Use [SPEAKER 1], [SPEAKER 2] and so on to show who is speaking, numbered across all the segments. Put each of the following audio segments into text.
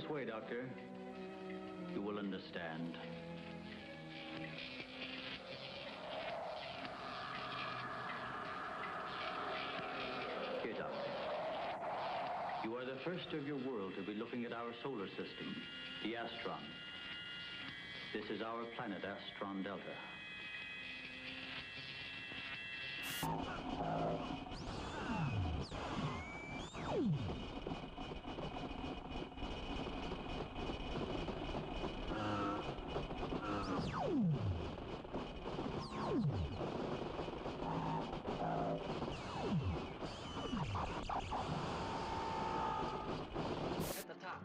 [SPEAKER 1] way, Doctor. You will understand. Here, Doctor. You are the first of your world to be looking at our solar system, the Astron. This is our planet, Astron Delta.
[SPEAKER 2] At the top.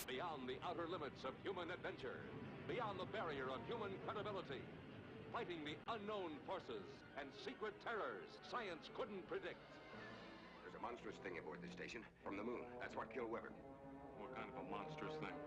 [SPEAKER 3] Beyond the outer limits of human adventure, beyond the barrier of human credibility, fighting the unknown forces and secret terrors science couldn't predict.
[SPEAKER 4] There's a monstrous thing aboard this station from the moon. That's what killed Weber.
[SPEAKER 3] What kind of a monstrous thing?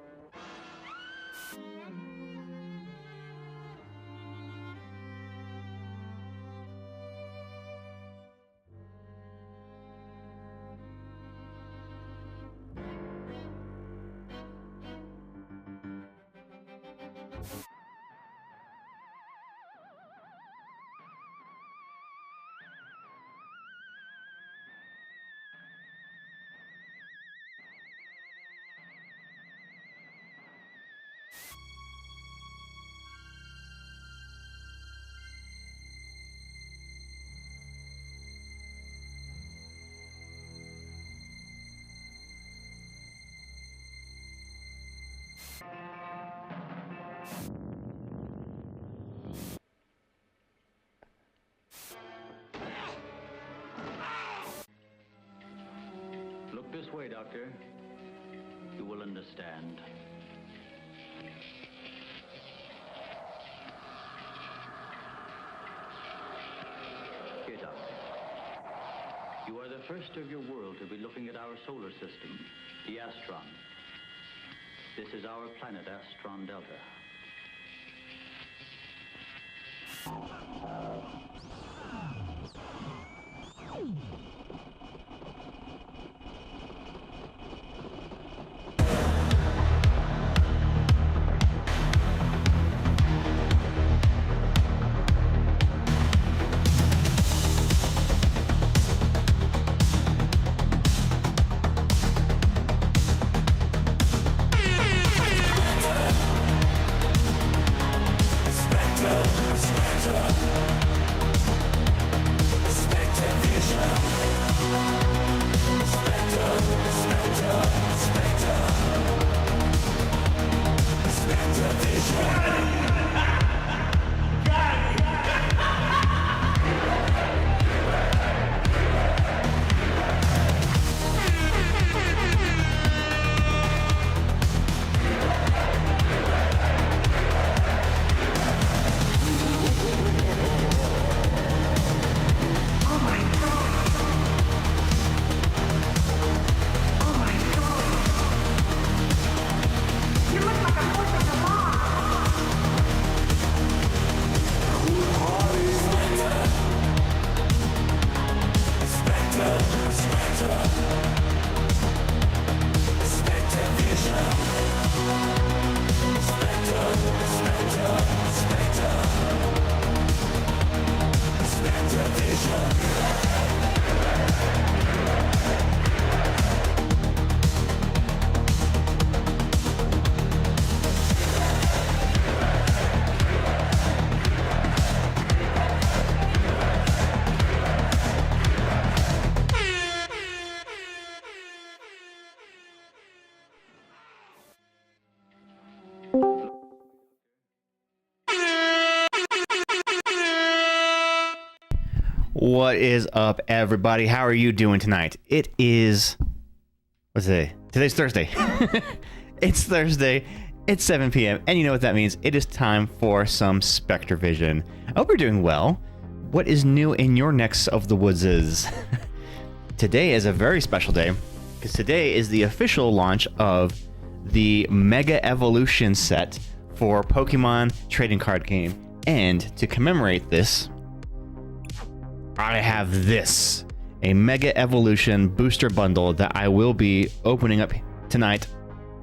[SPEAKER 1] Look this way, Doctor. You will understand. Here, Doctor. You are the first of your world to be looking at our solar system, the Astron. This is our planet, Astron Delta.
[SPEAKER 5] What is up, everybody? How are you doing tonight? It is... what's today? Today's Thursday. It's Thursday. It's 7 p.m. And you know what that means. It is time for some Spectre Vision. I hope you're doing well. what is new in your necks of the woodses? Today is a very special day, because today is the official launch of the Mega Evolution set for Pokemon trading card game. And to commemorate this, I have this, a Mega Evolution booster bundle that I will be opening up tonight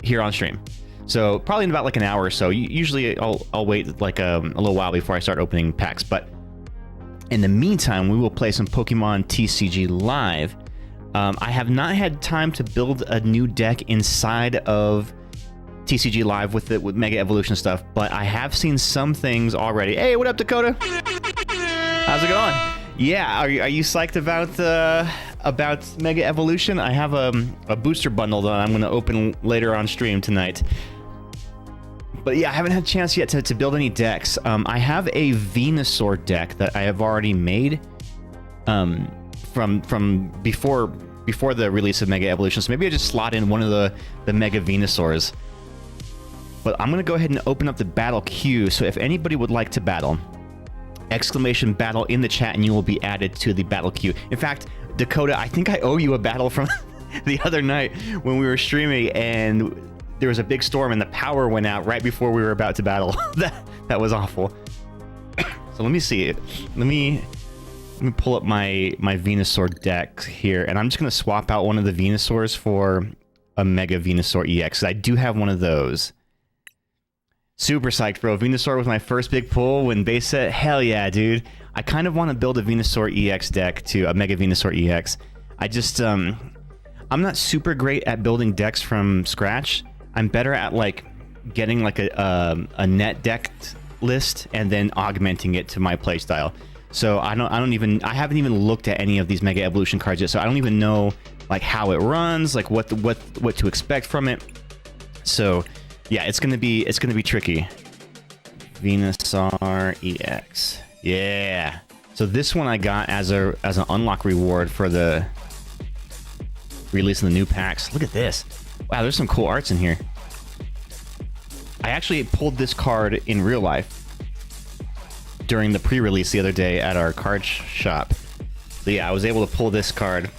[SPEAKER 5] here on stream. So probably in about like an hour or so. Usually I'll wait like a little while before I start opening packs, but in the meantime, we will play some Pokemon TCG Live. I have not had time to build a new deck inside of TCG Live with Mega Evolution stuff, but I have seen some things already. Hey, what up, Dakota? How's it going? Yeah, are you psyched about Mega Evolution? I have a booster bundle that I'm going to open later on stream tonight. But yeah, I haven't had a chance yet to build any decks. I have a Venusaur deck that I have already made from before the release of Mega Evolution. So maybe I just slot in one of the Mega Venusaurs. But I'm going to go ahead and open up the battle queue. So if anybody would like to battle, exclamation battle in the chat and you will be added to the battle queue. In fact, Dakota, I think I owe you a battle from the other night when we were streaming and there was a big storm and the power went out right before we were about to battle. that was awful. So let me see. Let me pull up my Venusaur deck here, and I'm just going to swap out one of the Venusaurs for a Mega Venusaur EX. I do have one of those. Super psyched, bro. Venusaur was my first big pull when base set. Hell yeah, dude. I kind of want to build a Venusaur EX deck too, a Mega Venusaur EX. I just, I'm not super great at building decks from scratch. I'm better at like getting like a net deck list and then augmenting it to my playstyle. So I haven't even looked at any of these Mega Evolution cards yet. So I don't even know like how it runs, like what to expect from it. So yeah, it's gonna be tricky. Venusaur EX, yeah. So this one I got as an unlock reward for the release of the new packs. Look at this. Wow, there's some cool arts in here. I actually pulled this card in real life during the pre-release the other day at our card shop. So yeah, I was able to pull this card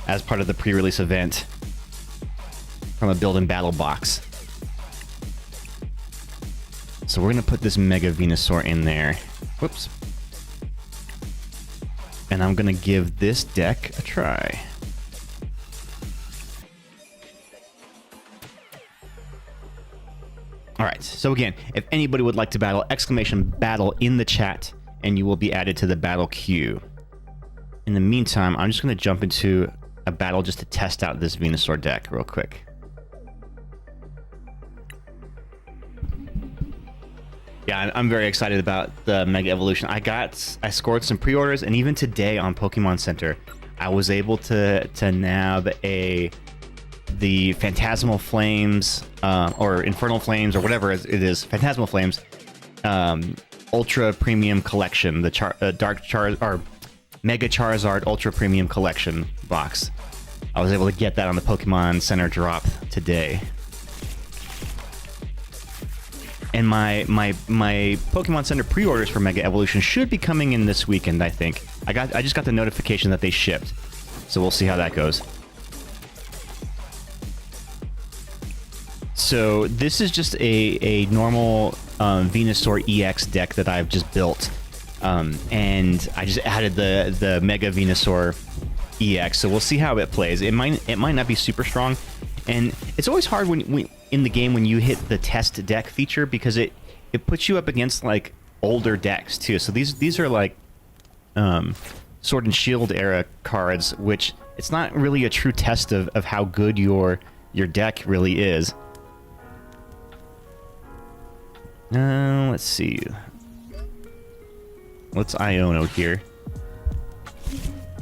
[SPEAKER 5] as part of the pre-release event from a build and battle box. So we're gonna put this Mega Venusaur in there. Whoops. And I'm gonna give this deck a try. All right, so again, if anybody would like to battle, exclamation battle in the chat, and you will be added to the battle queue. In the meantime, I'm just going to jump into a battle just to test out this Venusaur deck real quick. Yeah, I'm very excited about the Mega Evolution. I scored some pre-orders, and even today on Pokemon Center, I was able to nab the Phantasmal Flames, or Infernal Flames, or whatever it is, Phantasmal Flames, Ultra Premium Collection, the Mega Charizard Ultra Premium Collection box. I was able to get that on the Pokemon Center drop today. And my Pokemon Center pre-orders for Mega Evolution should be coming in this weekend, I think. I just got the notification that they shipped, so we'll see how that goes. So this is just a normal Venusaur EX deck that I've just built, and I just added the Mega Venusaur EX. So we'll see how it plays. It might not be super strong, and it's always hard when in the game when you hit the test deck feature, because it puts you up against like older decks too. So these are like Sword and Shield era cards, which it's not really a true test of how good your deck really is. Let's see. Let's Iono here.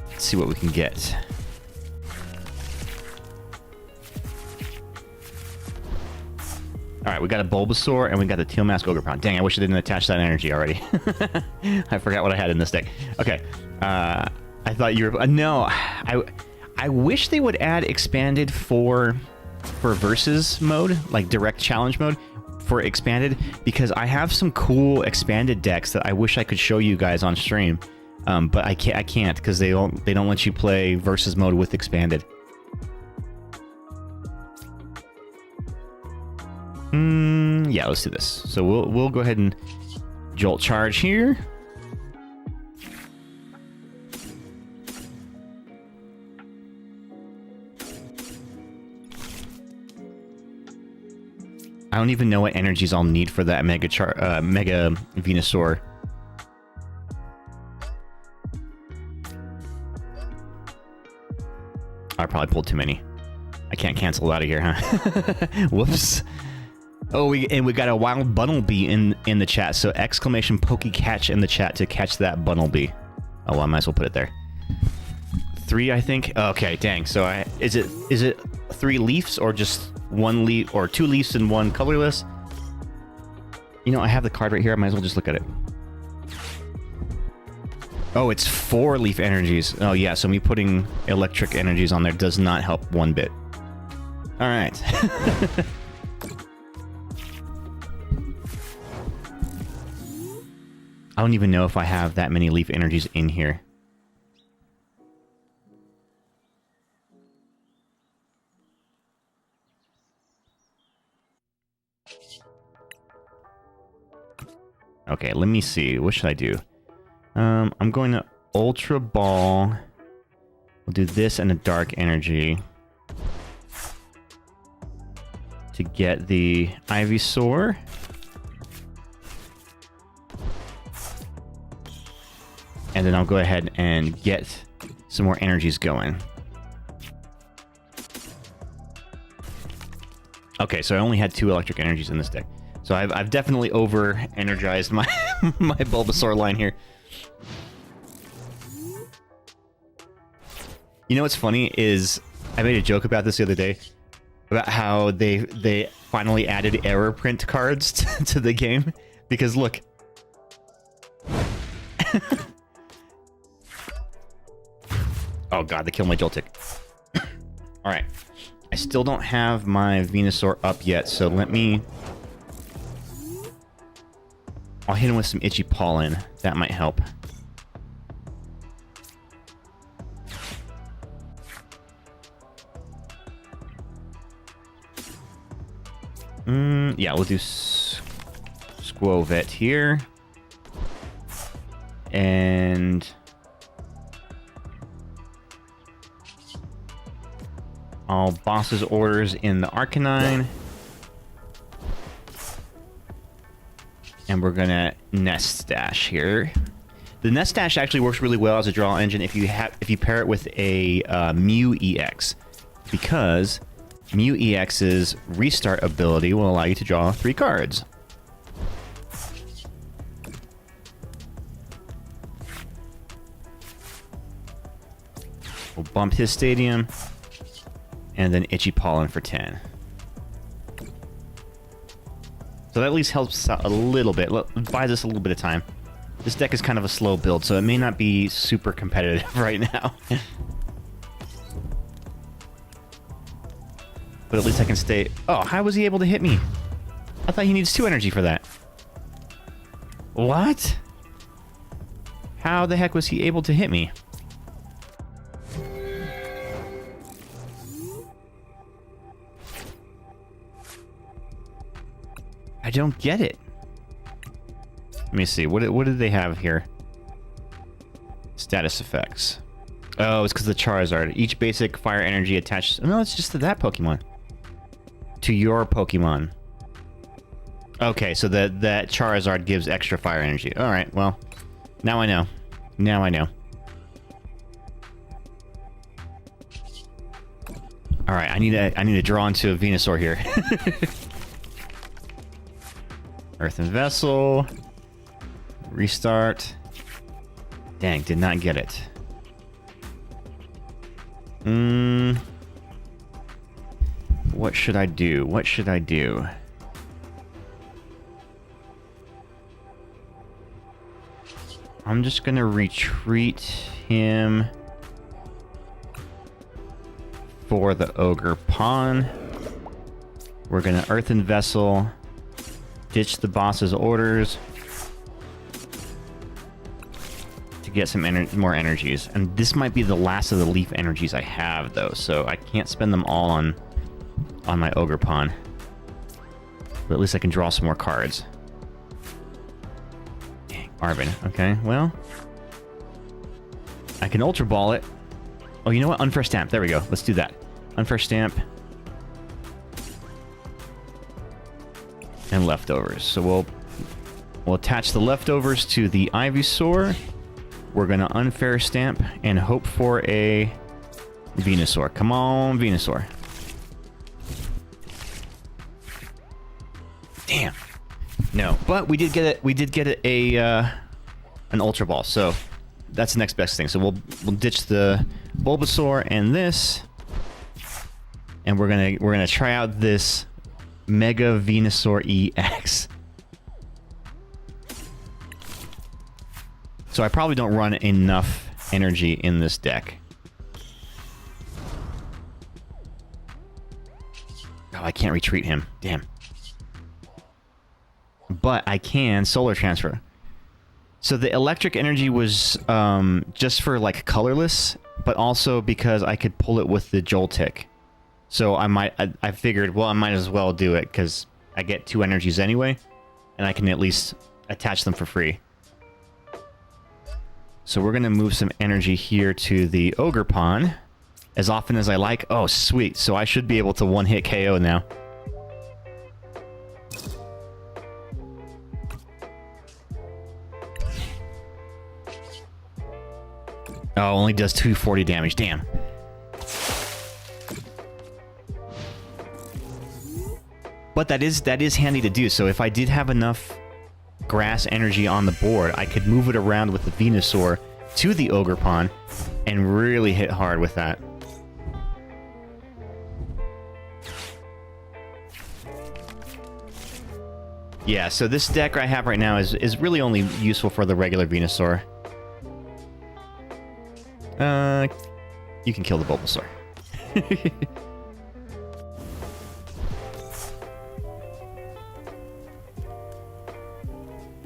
[SPEAKER 5] Let's see what we can get. Alright, we got a Bulbasaur and we got the Teal Mask Ogre Pound. Dang, I wish I didn't attach that energy already. I forgot what I had in this deck. Okay. I thought you were... no, I wish they would add expanded for versus mode, like direct challenge mode, for expanded because I have some cool expanded decks that I wish I could show you guys on stream, but I can't because they don't let you play versus mode with expanded. Yeah, let's do this. So we'll go ahead and jolt charge here. I don't even know what energies I'll need for that Mega Venusaur. I probably pulled too many. I can't cancel out of here, huh? Whoops. Oh, we got a wild Bunnelby in the chat. So exclamation Pokecatch in the chat to catch that Bunnelby. Oh, well, I might as well put it there. 3, I think. Okay, dang. So is it 3 leaves or just 1 leaf or 2 leaves and 1 colorless? You know, I have the card right here. I might as well just look at it. Oh, it's 4 leaf energies. Oh yeah, so me putting electric energies on there does not help one bit. All right. I don't even know if I have that many leaf energies in here. Okay, let me see. What should I do? I'm going to Ultra Ball. We'll do this and a Dark Energy to get the Ivysaur. And then I'll go ahead and get some more energies going. Okay, so I only had 2 electric energies in this deck. So I've definitely over-energized my my Bulbasaur line here. You know what's funny is I made a joke about this the other day about how they finally added error print cards to the game because look. Oh god, they killed my Joltik. Alright. I still don't have my Venusaur up yet, so let me... I'll hit him with some Itchy Pollen. That might help. Yeah, we'll do Squovet here. And... I'll boss's orders in the Arcanine. And we're gonna Nest Dash here. The Nest Dash actually works really well as a draw engine if you pair it with a Mew EX, because Mew EX's restart ability will allow you to draw 3 cards. We'll bump his Stadium, and then Itchy Pollen for 10. So that at least helps out a little bit. Buys us a little bit of time. This deck is kind of a slow build, so it may not be super competitive right now. But at least I can stay... Oh, how was he able to hit me? I thought he needs 2 energy for that. What? How the heck was he able to hit me? I don't get it. Let me see. What did they have here? Status effects. Oh, it's because the Charizard. Each basic fire energy attached... No, it's just to that Pokemon. To your Pokemon. Okay, so that Charizard gives extra fire energy. Alright, well. Now I know. Now I know. Alright, I need to draw into a Venusaur here. Earthen Vessel. Restart. Dang, did not get it. What should I do? What should I do? I'm just gonna retreat him for the Ogre Pawn. We're gonna Earthen Vessel ditch the boss's orders to get some more energies. And this might be the last of the leaf energies I have, though, so I can't spend them all on my Ogre Pawn. But at least I can draw some more cards. Dang, Arvin. Okay, well, I can Ultra Ball it. Oh, you know what? Unfair Stamp. There we go. Let's do that. Unfair Stamp. And leftovers. So we'll attach the leftovers to the Ivysaur. We're going to Unfair Stamp and hope for a Venusaur. Come on, Venusaur. Damn. No, but we did get it. We did get an Ultra Ball, so that's the next best thing. So we'll ditch the Bulbasaur and this, and we're gonna try out this Mega Venusaur EX. So I probably don't run enough energy in this deck. Oh, I can't retreat him. Damn. But I can Solar Transfer. So the electric energy was just for like colorless, but also because I could pull it with the Joltik. So I figured, well, I might as well do it because I get 2 energies anyway, and I can at least attach them for free. So we're gonna move some energy here to the Ogre Pawn as often as I like. Oh, sweet. So I should be able to one-hit KO now. Oh, only does 240 damage. Damn. But that is handy to do. So if I did have enough grass energy on the board, I could move it around with the Venusaur to the Ogre Pawn and really hit hard with that. Yeah, so this deck I have right now is really only useful for the regular Venusaur. You can kill the Bulbasaur.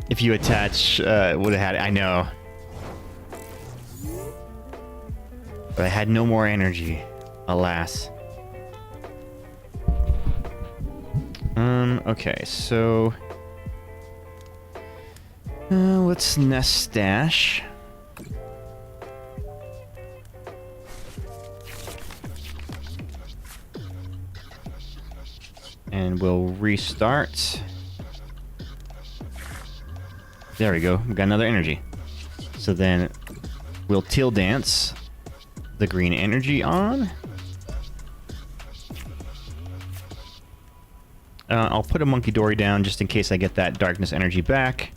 [SPEAKER 5] If you attach, would have had it. I know. But I had no more energy. Alas. Okay, so... let's Nest Stash. And we'll restart. There we go. We got another energy. So then we'll Teal Dance the green energy on. I'll put a Monkey Dory down just in case I get that darkness energy back.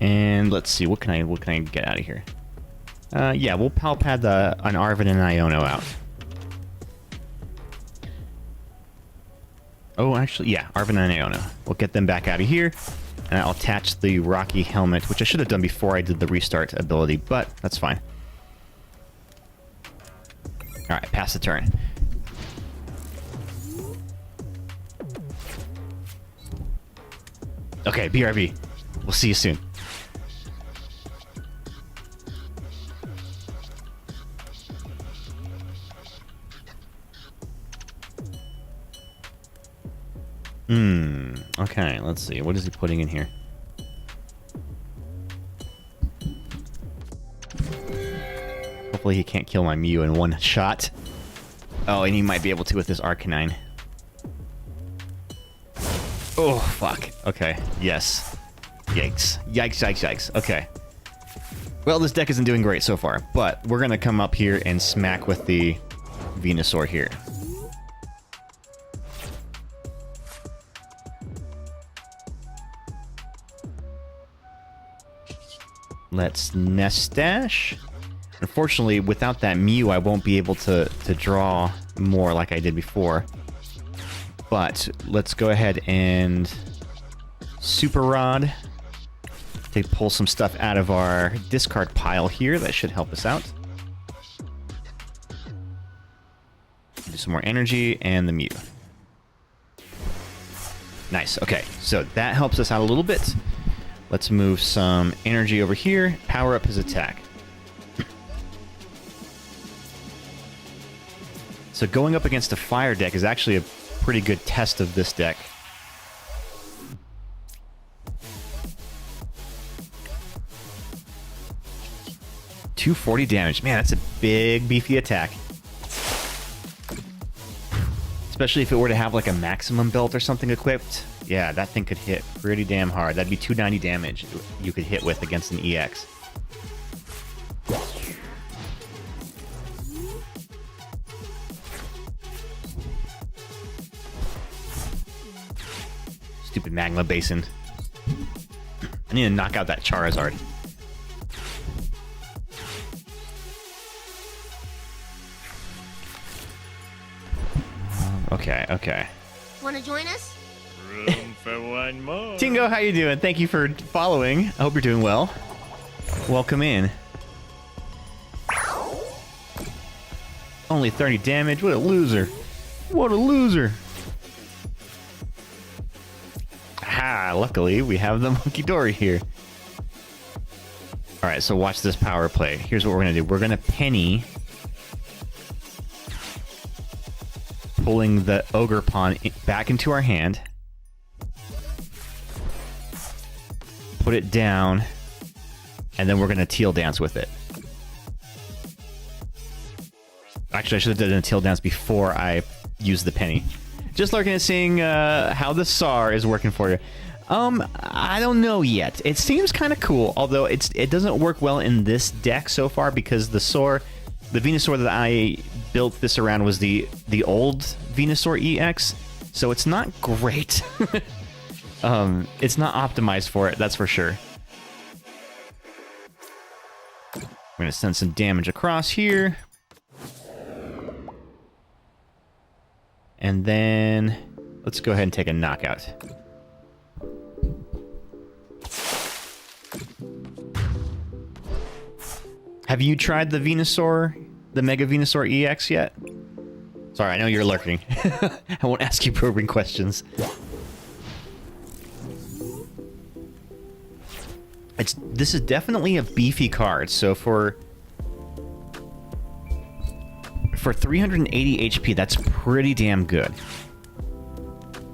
[SPEAKER 5] And let's see, what can I get out of here? Yeah, we'll Pal Pad an Arvin and Iono out. Oh, actually, yeah, Arvin and Iono. We'll get them back out of here, and I'll attach the Rocky Helmet, which I should have done before I did the restart ability, but that's fine. All right, pass the turn. Okay, BRB. We'll see you soon. Okay, let's see. What is he putting in here? Hopefully he can't kill my Mew in one shot. Oh, and he might be able to with this Arcanine. Oh, fuck. Okay, yes. Yikes. Yikes, yikes, yikes. Okay. Well, this deck isn't doing great so far, but we're gonna come up here and smack with the Venusaur here. Let's Nest Stash. Unfortunately, without that Mew, I won't be able to draw more like I did before. But let's go ahead and Super Rod to pull some stuff out of our discard pile here. That should help us out. Do some more energy and the Mew. Nice. Okay, so that helps us out a little bit. Let's move some energy over here. Power up his attack. So going up against a fire deck is actually a pretty good test of this deck. $240 damage. Man, that's a big, beefy attack. Especially if it were to have like a maximum belt or something equipped. Yeah, that thing could hit pretty damn hard. That'd be 290 damage you could hit with against an EX. Stupid magma basin. I need to knock out that Charizard. Okay.
[SPEAKER 2] Want to join us?
[SPEAKER 6] Room for one more.
[SPEAKER 5] Tingo, how you doing? Thank you for following. I hope you're doing well. Welcome in. Only 30 damage. What a loser. What a loser. Ah, luckily we have the Monkey Dory here. Alright, so watch this power play. Here's what we're going to do. We're going to penny pulling the Ogre Pawn back into our hand. Put it down. And then we're going to Teal Dance with it. Actually, I should have done a Teal Dance before I used the penny. Just looking at seeing how the SAR is working for you. I don't know yet. It seems kind of cool, although it doesn't work well in this deck so far because the Venusaur that I built this around was the old Venusaur EX, so it's not great. It's not optimized for it, that's for sure. I'm gonna send some damage across here. And then let's go ahead and take a knockout. Have you tried the Venusaur, the Mega Venusaur EX yet? Sorry, I know you're lurking. I won't ask you probing questions. This is definitely a beefy card, so for 380 HP, that's pretty damn good.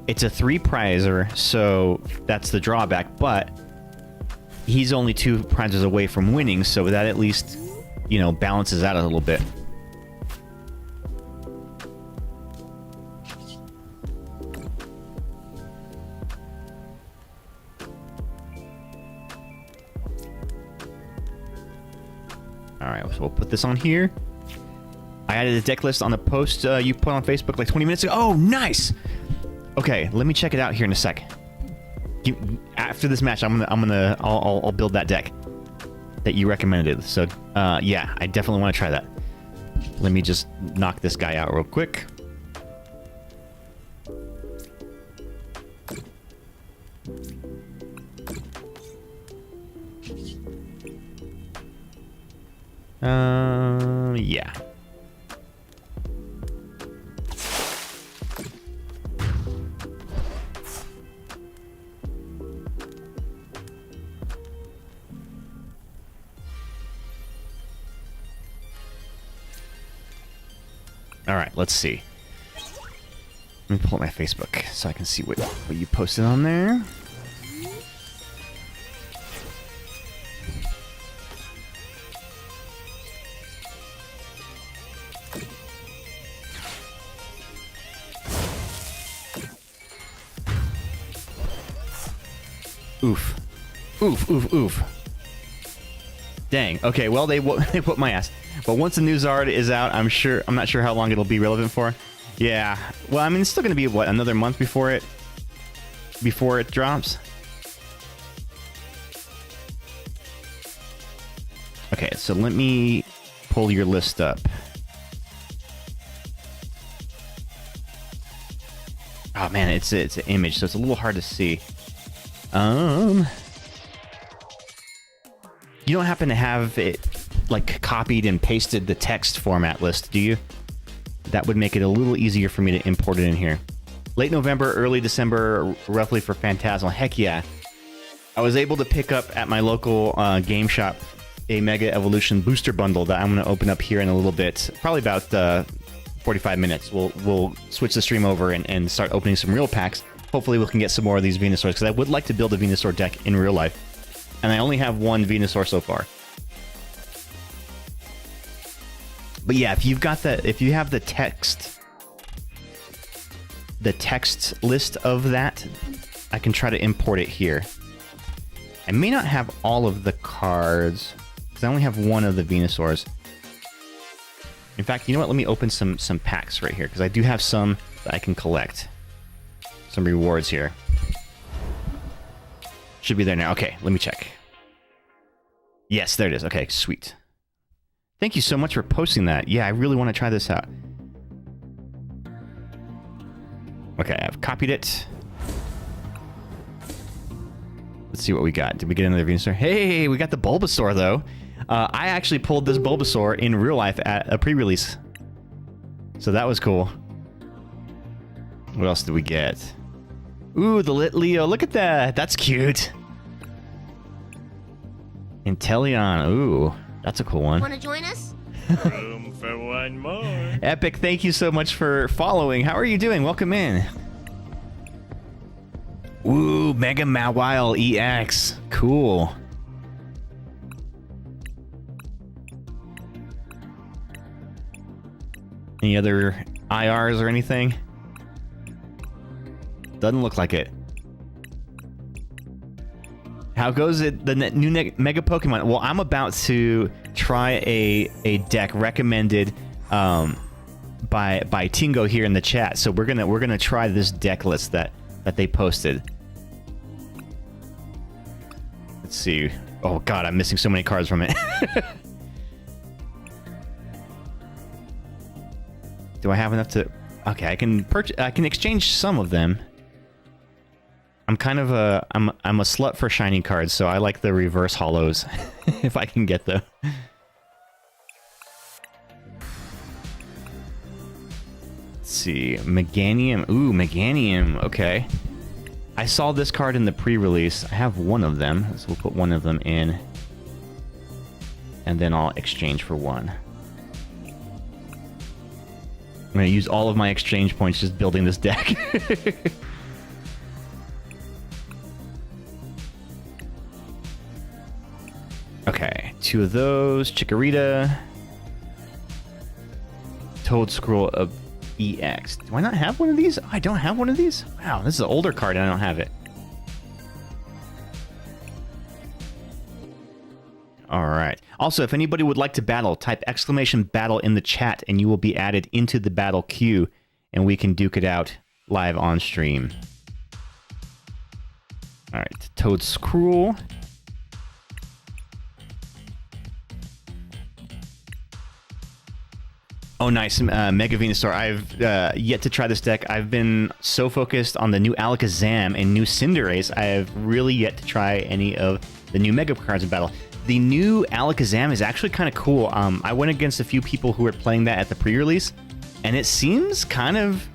[SPEAKER 5] It's a 3-prizer, so that's the drawback, but he's only 2 prizes away from winning, so that at least, you know, balances out a little bit. Alright, so we'll put this on here. I added a deck list on the post you put on Facebook like 20 minutes ago. Oh, nice! Okay, let me check it out here in a sec. After this match, I'll build that deck that you recommended. So, yeah, I definitely want to try that. Let me just knock this guy out real quick. Yeah. All right, let's see. Let me pull up my Facebook so I can see what you posted on there. Oof. Oof, oof, oof. Dang. Okay, well, they put my ass. But once the new Zard is out, I'm not sure how long it'll be relevant for. Yeah. Well, I mean, it's still going to be, what, another month before it drops? Okay, so let me pull your list up. Oh, man, it's an image, so it's a little hard to see. You don't happen to have it, like, copied and pasted the text format list, do you? that would make it a little easier for me to import it in here. Late November, early December, roughly for Phantasmal. Heck yeah. I was able to pick up at my local game shop a Mega Evolution booster bundle that I'm going to open up here in a little bit. Probably about 45 minutes. We'll switch the stream over and start opening some real packs. Hopefully we can get some more of these Venusaurs, because I would like to build a Venusaur deck in real life. And I only have one Venusaur so far. But yeah, if you have the text list of that, I can try to import it here. I may not have all of the cards, because I only have one of the Venusaurs. In fact, you know what? Let me open some packs right here, because I do have some that I can collect. Some rewards here. Should be there now. Okay, let me check. Yes, there it is. Okay, sweet. Thank you so much for posting that. Yeah, I really want to try this out. Okay, I've copied it. Let's see what we got. Did we get another Venusaur? Hey, we got the Bulbasaur, though. I actually pulled this Bulbasaur in real life at a pre-release. So that was cool. What else did we get? Ooh, the Lit Leo. Look at that. That's cute. Inteleon. Ooh, that's a cool one.
[SPEAKER 2] Want to join us?
[SPEAKER 6] Room for one more.
[SPEAKER 5] Epic, thank you so much for following. How are you doing? Welcome in. Ooh, Mega Mawile EX. Cool. Any other IRs or anything? Doesn't look like it. How goes it? The new Mega Pokemon? Well, I'm about to try a deck recommended by Tingo here in the chat. So we're gonna try this deck list that they posted. Let's see. Oh God, I'm missing so many cards from it. Do I have enough to? Okay, I can exchange some of them. I'm kind of I'm a slut for shiny cards, so I like the reverse holos if I can get them. Let's see, Meganium. Ooh, Meganium. Okay. I saw this card in the pre-release. I have one of them, so we'll put one of them in, and then I'll exchange for one. I'm going to use all of my exchange points just building this deck. Okay, two of those. Chikorita. Toad Scroll of EX. Do I not have one of these? Oh, I don't have one of these? Wow, this is an older card and I don't have it. Alright. Also, if anybody would like to battle, type !battle in the chat and you will be added into the battle queue and we can duke it out live on stream. Alright, Toad Scroll. Oh, nice. Mega Venusaur. I've yet to try this deck. I've been so focused on the new Alakazam and new Cinderace, I have really yet to try any of the new Mega cards in battle. The new Alakazam is actually kind of cool. I went against a few people who were playing that at the pre-release, and it seems kind of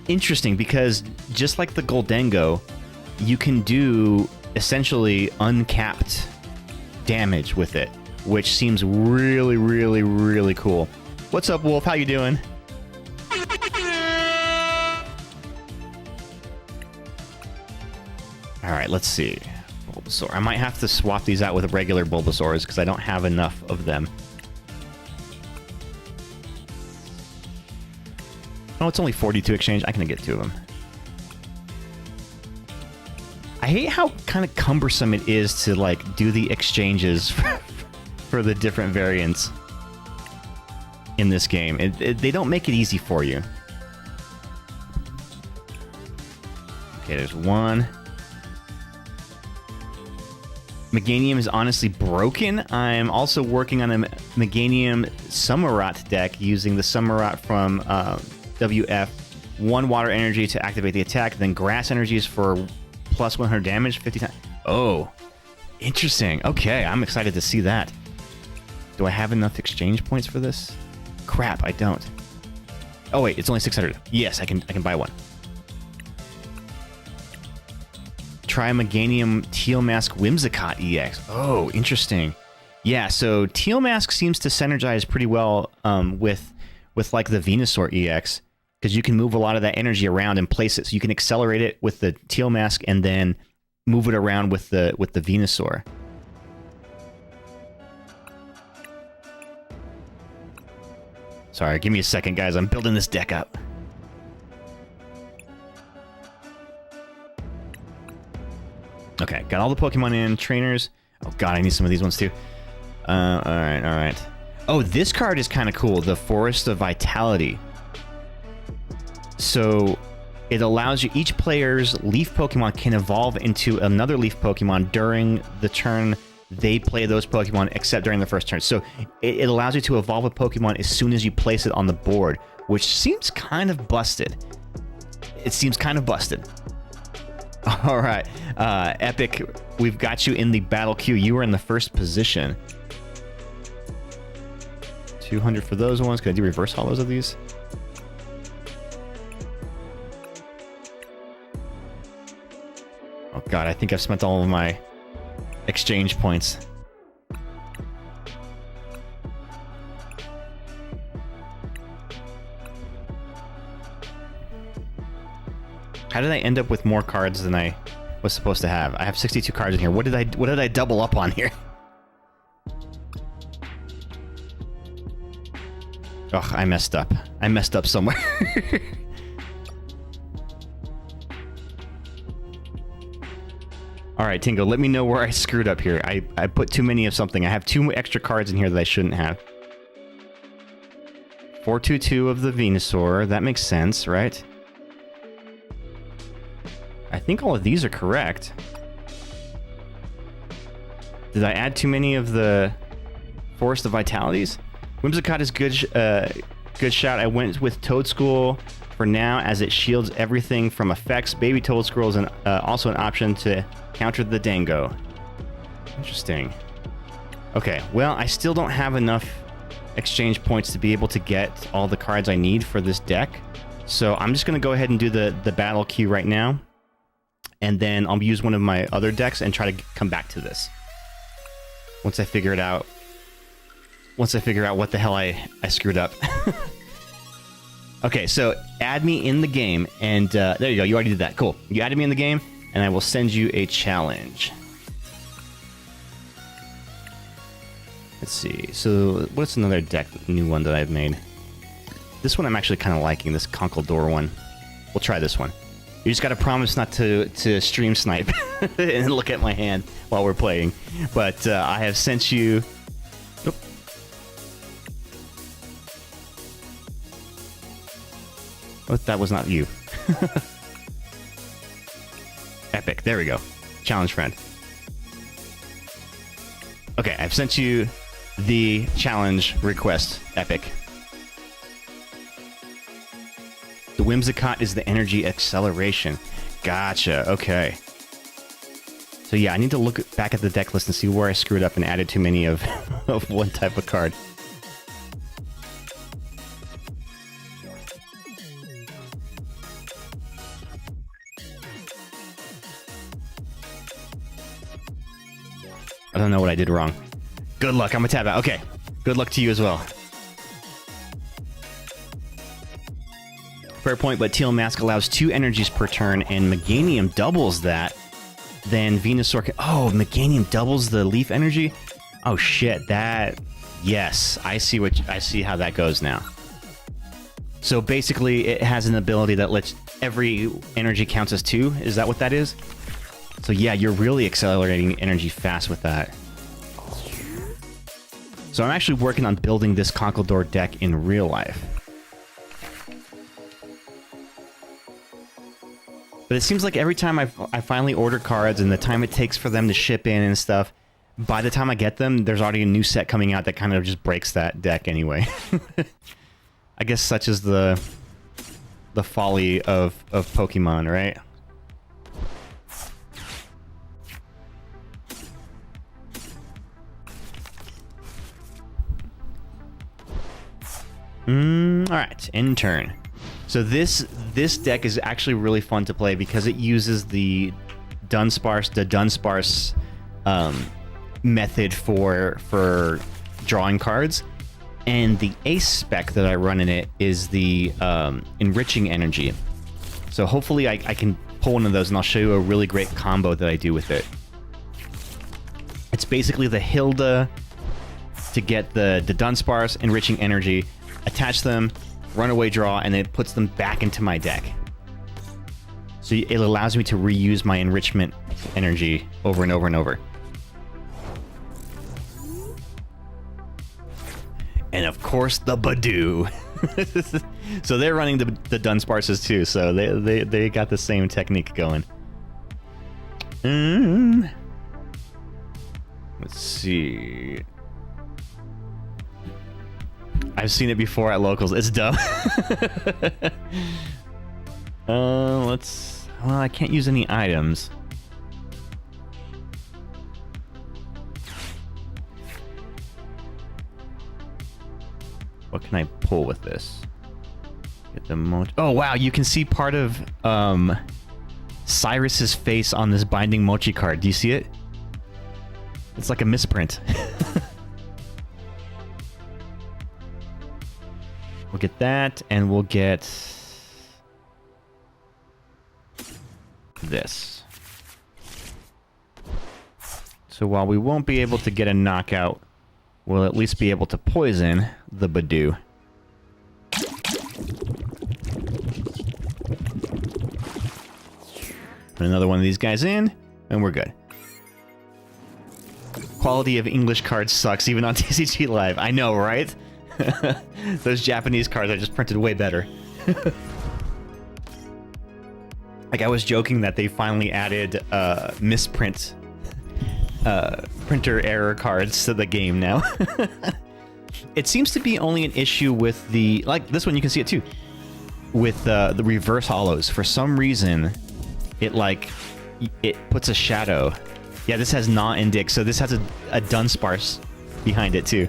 [SPEAKER 5] interesting because just like the Goldengo, you can do essentially uncapped damage with it, which seems really, really, really cool. What's up, Wolf? How you doing? Alright, let's see. Bulbasaur. I might have to swap these out with regular Bulbasaurs because I don't have enough of them. Oh, it's only 42 exchange. I can get two of them. I hate how kind of cumbersome it is to like do the exchanges for the different variants in this game. They don't make it easy for you. Okay, there's one. Meganium is honestly broken. I'm also working on a Meganium Summerot deck using the Summerot from WF. 1 water energy to activate the attack, then grass energies for plus 100 damage 50 times. Oh, interesting. Okay, I'm excited to see that. Do I have enough exchange points for this? Crap, I don't. Oh wait, it's only 600. Yes, I can buy one. Try Meganium Teal Mask Whimsicott EX. Oh, interesting. Yeah, so Teal Mask seems to synergize pretty well with like the Venusaur EX, because you can move a lot of that energy around and place it. So you can accelerate it with the Teal Mask and then move it around with the Venusaur. Sorry, give me a second, guys. I'm building this deck up. Okay, got all the Pokemon in. Trainers. Oh god, I need some of these ones too. Alright, alright. Oh, this card is kind of cool. The Forest of Vitality. So, it allows you... Each player's Leaf Pokemon can evolve into another Leaf Pokemon during the turn they play those Pokemon, except during the first turn. So, it allows you to evolve a Pokemon as soon as you place it on the board, which seems kind of busted. It seems kind of busted. Alright, Epic, we've got you in the battle queue. You are in the first position. 200 for those ones. Can I do reverse hollows of these? Oh god, I think I've spent all of my exchange points. How did I end up with more cards than I was supposed to have? I have 62 cards in here. What did I double up on here? Ugh, I messed up. I messed up somewhere. Alright, Tingo, let me know where I screwed up here. I put too many of something. I have 2 extra cards in here that I shouldn't have. 422 of the Venusaur. That makes sense, right? I think all of these are correct. Did I add too many of the Forest of Vitalities? Whimsicott is good shout. I went with Toadschool for now, as it shields everything from effects. Baby Toadschool is also an option to counter the Dango. Interesting. Okay, well, I still don't have enough exchange points to be able to get all the cards I need for this deck. So I'm just going to go ahead and do the battle queue right now. And then I'll use one of my other decks and try to come back to this. Once I figure it out. Once I figure out what the hell I screwed up. Okay, so add me in the game, and there you go. You already did that. Cool. You added me in the game, and I will send you a challenge. Let's see. So what's another deck, new one that I've made? This one I'm actually kind of liking, this Conkeldurr one. We'll try this one. You just got to promise not to stream snipe and look at my hand while we're playing. But I have sent you... Oop. Oh, that was not you. Epic. There we go. Challenge friend. Okay, I've sent you the challenge request, Epic. The Whimsicott is the energy acceleration. Gotcha, okay. So yeah, I need to look back at the deck list and see where I screwed up and added too many of, of one type of card. I don't know what I did wrong. Good luck, I'm gonna tab out. Okay, good luck to you as well. Fair point, but Teal Mask allows 2 energies per turn, and Meganium doubles that. Then Venusaur can... Oh, Meganium doubles the leaf energy? Oh shit, that... Yes, I see how that goes now. So basically, it has an ability that lets every energy counts as 2. Is that what that is? So yeah, you're really accelerating energy fast with that. So I'm actually working on building this Conkeldurr deck in real life. But it seems like every time I finally order cards and the time it takes for them to ship in and stuff, by the time I get them, there's already a new set coming out that kind of just breaks that deck anyway. I guess such is the folly of Pokemon, right? All right, in turn. So this deck is actually really fun to play because it uses the Dunsparce method for drawing cards, and the ace spec that I run in it is the enriching energy. So hopefully I can pull one of those, and I'll show you a really great combo that I do with it. It's basically the Hilda to get the Dunsparce enriching energy, attach them, runaway draw, and it puts them back into my deck. So it allows me to reuse my enrichment energy over and over and over. And of course, the Badoo. So they're running the Dunsparces too, so they got the same technique going. Let's see. I've seen it before at locals. It's dumb. Well, I can't use any items. What can I pull with this? Get the oh wow, you can see part of Cyrus's face on this binding mochi card. Do you see it? It's like a misprint. We'll get that, and we'll get this. So while we won't be able to get a knockout, we'll at least be able to poison the Badoo. Put another one of these guys in, and we're good. Quality of English cards sucks, even on TCG Live. I know, right? Those Japanese cards are just printed way better. Like, I was joking that they finally added misprint printer error cards to the game now. It seems to be only an issue with the, like this one, you can see it too, with the reverse hollows. For some reason, it puts a shadow. Yeah, this has non-indic, so this has a Dunsparce behind it too.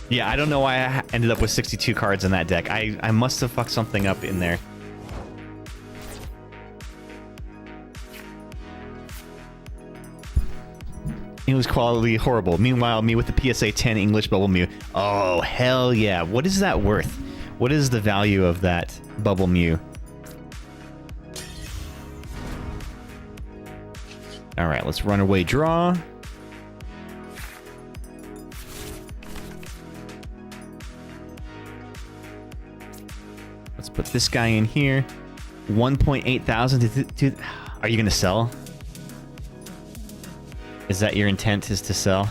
[SPEAKER 5] Yeah, I don't know why I ended up with 62 cards in that deck. I must have fucked something up in there. English quality horrible. Meanwhile, me with the PSA 10 English Bubble Mew. Oh, hell yeah. What is that worth? What is the value of that Bubble Mew? Alright, let's run away draw. Let's put this guy in here. 1.8 thousand. Are you going to sell? Is that your intent, is to sell?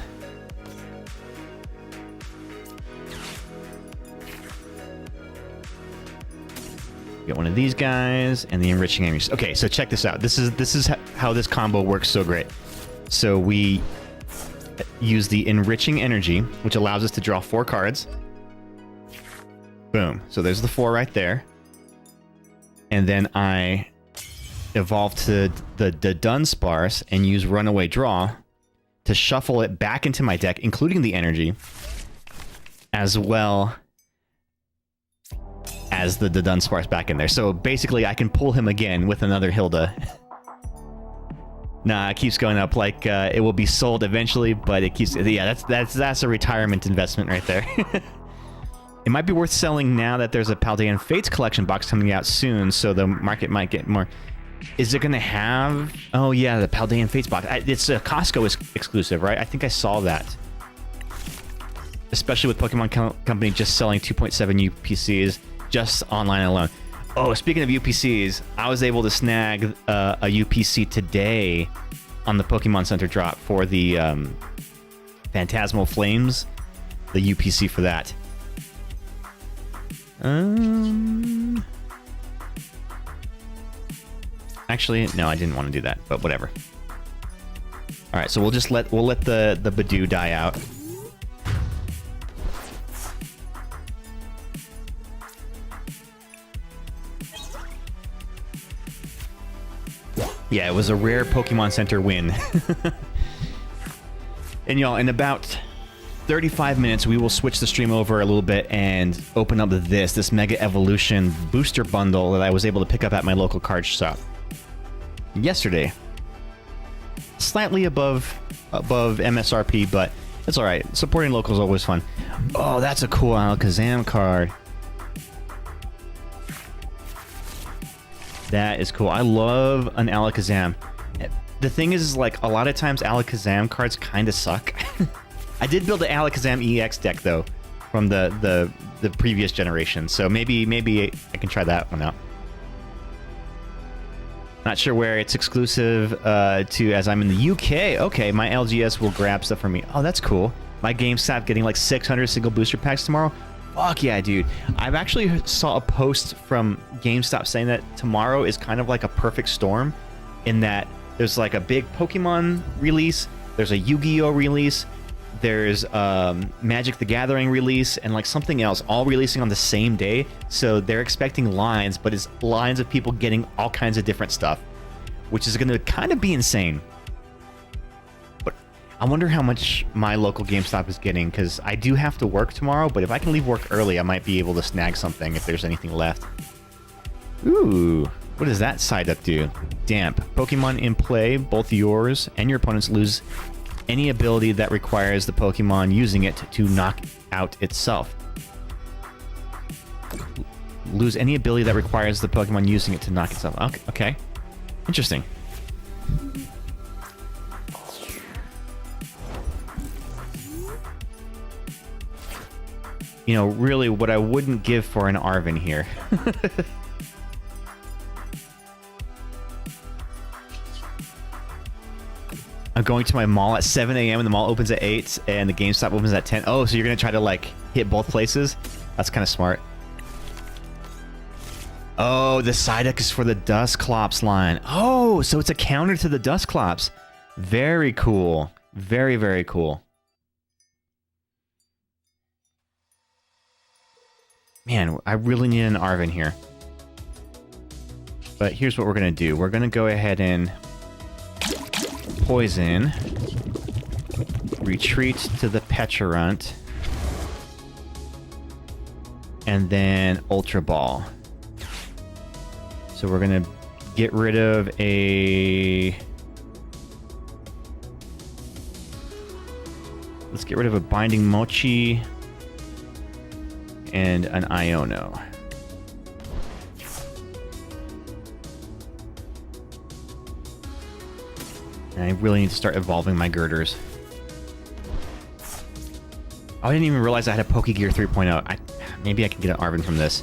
[SPEAKER 5] Get one of these guys and the enriching enemies. Okay, so check this out. This is how this combo works so great. So we use the enriching energy, which allows us to draw 4 cards. Boom. So there's the 4 right there. And then I evolve to the Dunsparce and use Runaway Draw to shuffle it back into my deck, including the energy, as well as the Dunsparce back in there. So basically, I can pull him again with another Hilda. Nah, it keeps going up. Like, it will be sold eventually, but it keeps... Yeah, that's a retirement investment right there. It might be worth selling now that there's a Paldean Fates collection box coming out soon, so the market might get more... Is it going to have... Oh, yeah, the Paldean Fates box. It's a Costco exclusive, right? I think I saw that. Especially with Pokemon Company just selling 2.7 UPCs just online alone. Oh, speaking of UPCs, I was able to snag a UPC today on the Pokemon Center drop for the Phantasmal Flames. The UPC for that. Actually, no, I didn't want to do that, but whatever. All right, so we'll let the Badoo die out. Yeah, Yeah, it was a rare Pokemon Center win. And y'all, in about 35 minutes, we will switch the stream over a little bit and open up this Mega Evolution booster bundle that I was able to pick up at my local card shop yesterday. Slightly above MSRP, but it's all right. Supporting local is always fun. Oh, that's a cool Alakazam card. That is cool. I love an Alakazam. The thing is, like, a lot of times Alakazam cards kind of suck. I did build an Alakazam EX deck, though, from the previous generation, so maybe I can try that one out. Not sure where it's exclusive to, as I'm in the UK. Okay, my LGS will grab stuff for me. Oh, that's cool. My GameStop getting like 600 single booster packs tomorrow. Fuck yeah, dude. I've actually saw a post from GameStop saying that tomorrow is kind of like a perfect storm in that there's like a big Pokemon release, there's a Yu-Gi-Oh release, there's Magic the Gathering release, and like something else, all releasing on the same day. So they're expecting lines, but it's lines of people getting all kinds of different stuff, which is going to kind of be insane. But I wonder how much my local GameStop is getting, because I do have to work tomorrow, but if I can leave work early, I might be able to snag something if there's anything left. Ooh. What does that side up do? Damp. Pokemon in play, both yours and your opponents lose any ability that requires the Pokemon using it to knock out itself. Lose any ability that requires the Pokemon using it to knock itself. Okay. Interesting. You know, really what I wouldn't give for an Arven here. I'm going to my mall at 7 a.m. and the mall opens at 8 and the GameStop opens at 10. Oh, so you're going to try to like hit both places? That's kind of smart. Oh, the Psyduck is for the Dusclops line. Oh, so it's a counter to the Dusclops. Very cool. Very, very cool. Man, I really need an Arven here. But here's what we're going to do. We're going to go ahead and poison, retreat to the Pecharunt, and then Ultra Ball. So we're gonna get rid of a... Let's get rid of a Binding Mochi and an Iono. And I really need to start evolving my girders. Oh, I didn't even realize I had a Pokegear 3.0. Maybe I can get an Arven from this.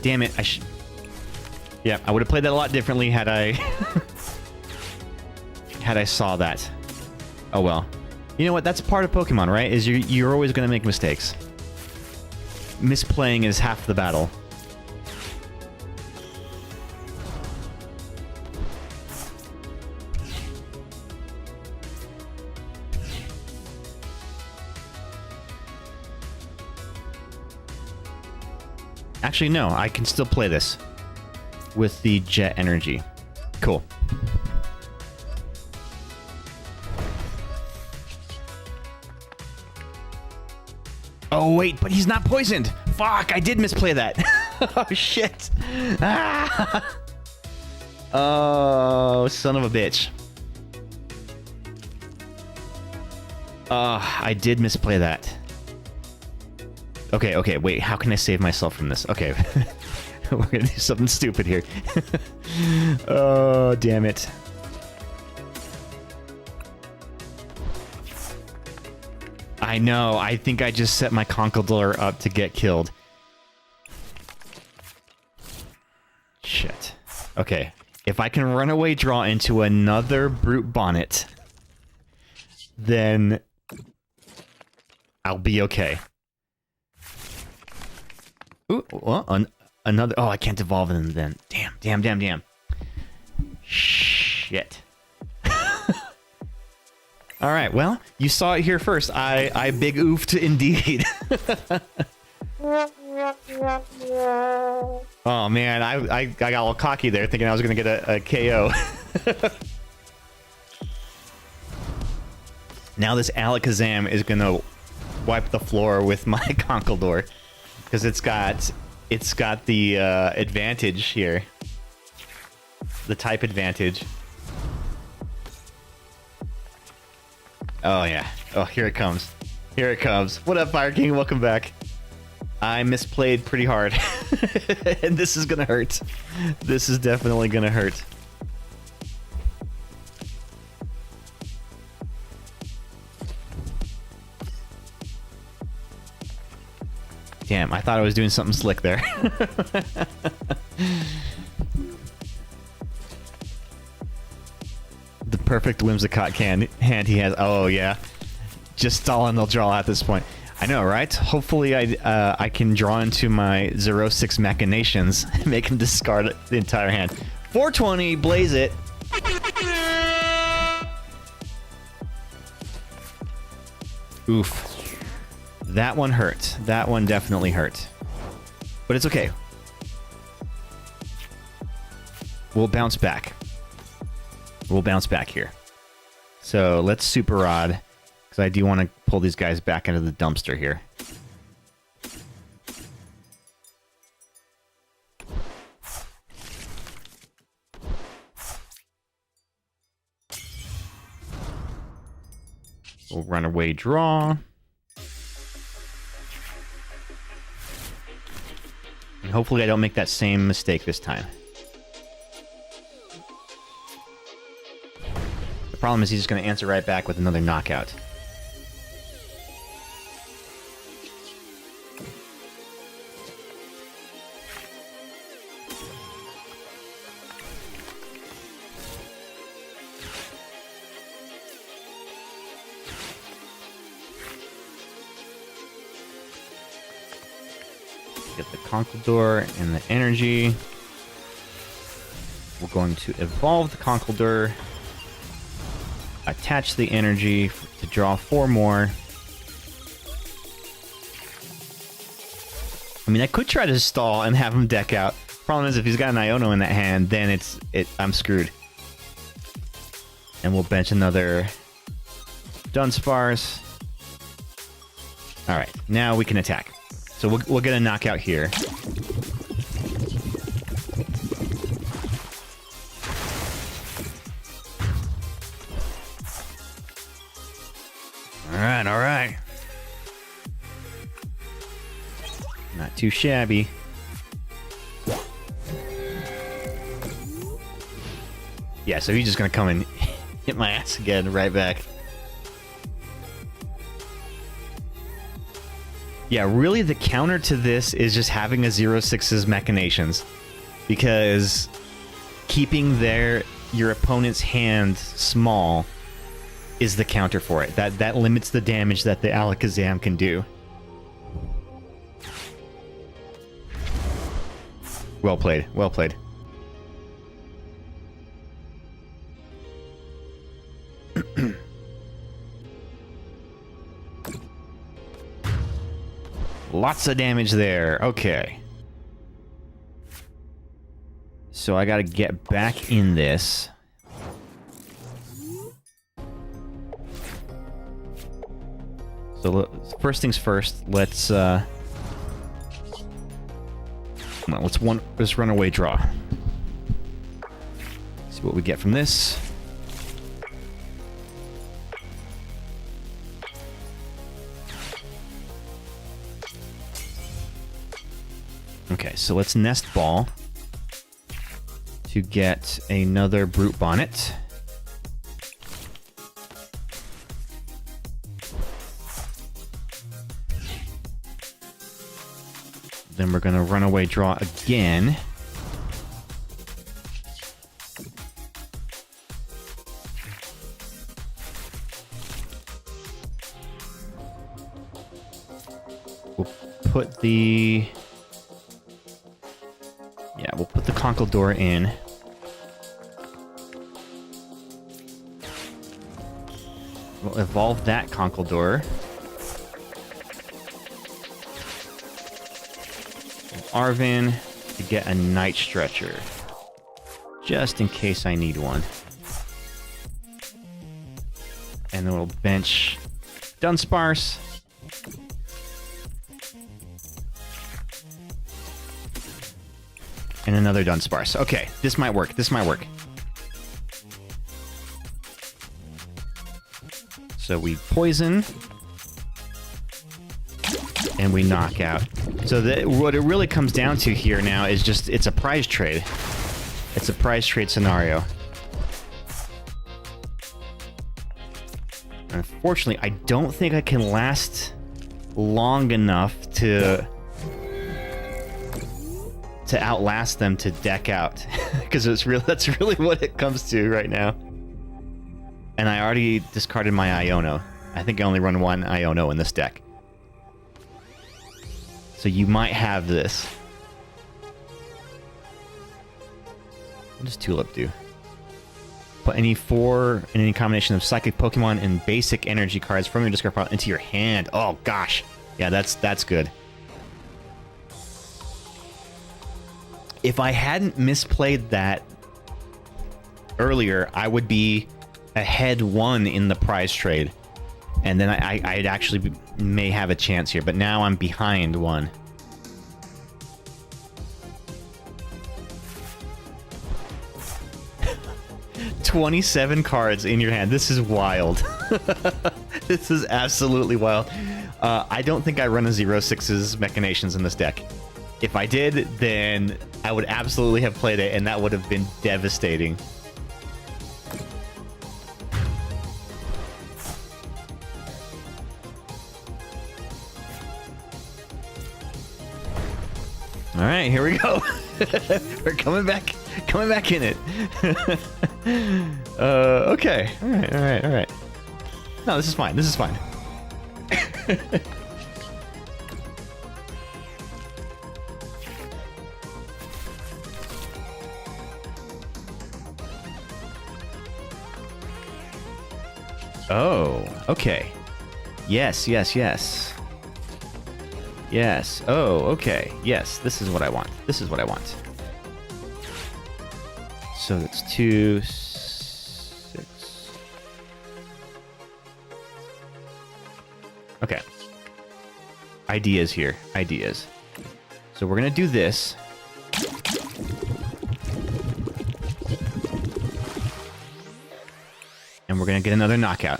[SPEAKER 5] Damn it, Yeah, I would have played that a lot differently had I... had I saw that. Oh well. You know what, that's part of Pokemon, right? Is you're always going to make mistakes. Misplaying is half the battle. Actually, no, I can still play this with the Jet Energy. Cool. Oh, wait, but he's not poisoned. Fuck, I did misplay that. Oh, shit. Ah. Oh, son of a bitch. I did misplay that. Okay, wait, how can I save myself from this? Okay, we're gonna do something stupid here. Oh, damn it. I know, I think I just set my Conkeldurr up to get killed. Shit. Okay, if I can run away draw into another Brute Bonnet, then I'll be okay. Ooh, well, another... Oh, I can't evolve them then. Damn. Shit. Alright, well, you saw it here first. I big oofed indeed. Oh man, I got all cocky there thinking I was gonna get a KO. Now this Alakazam is gonna wipe the floor with my Conkeldurr. Because it's got the advantage here. The type advantage. Oh yeah. Oh, here it comes. Here it comes. What up, Fire King? Welcome back. I misplayed pretty hard. And this is gonna hurt. This is definitely gonna hurt. Damn, I thought I was doing something slick there. The perfect Whimsicott hand he has. Oh, yeah. Just stall and they'll draw at this point. I know, right? Hopefully I can draw into my 0-6 machinations and make him discard the entire hand. 420, blaze it. Oof. That one hurt. That one definitely hurt. But it's okay. We'll bounce back. We'll bounce back here. So let's Super Rod, because I do want to pull these guys back into the dumpster here. We'll run away, draw. And hopefully I don't make that same mistake this time. The problem is he's just going to answer right back with another knockout. Get the Conkeldurr and the energy. We're going to evolve the Conkeldurr. Attach the energy to draw 4 more. I mean, I could try to stall and have him deck out. Problem is, if he's got an Iono in that hand, then I'm screwed. And we'll bench another Dunsparce. All right, now we can attack. So we'll get a knockout here. All right. Not too shabby. Yeah, so he's just gonna come and hit my ass again right back. Yeah, really the counter to this is just having a 0-6's machinations. Because keeping your opponent's hand small is the counter for it. That limits the damage that the Alakazam can do. Well played, well played. Lots of damage there. Okay. So I gotta get back in this. So first things first, let's run away draw. See what we get from this. Okay, so let's Nest Ball to get another Brute Bonnet. Then we're gonna run away draw again. We'll put the... Yeah, we'll put the Conkeldurr in. We'll evolve that Conkeldurr. Arvin to get a night stretcher. Just in case I need one. And then we'll bench Dunsparce. And another Dunsparce. Okay, this might work. This might work. So we poison. And we knock out. So what it really comes down to here now is just, it's a prize trade. It's a prize trade scenario. Unfortunately, I don't think I can last long enough to outlast them to deck out. Because that's really what it comes to right now. And I already discarded my Iono. I think I only run one Iono in this deck. So you might have this. What does Tulip do? Put any combination of Psychic Pokemon and basic energy cards from your discard pile into your hand. Oh gosh. Yeah, that's good. If I hadn't misplayed that earlier, I would be ahead 1 in the prize trade. And then I'd actually may have a chance here, but now I'm behind 1. $27 cards in your hand. This is wild. This is absolutely wild. I don't think I run a 0/6's Machinations in this deck. If I did, then I would absolutely have played it, and that would have been devastating. All right, here we go. We're coming back in it. Okay. All right. No, this is fine. Oh, okay. Yes. Yes. Oh, okay. Yes, this is what I want. So that's 2, 6. Okay. Ideas here. So we're gonna do this. And we're gonna get another knockout.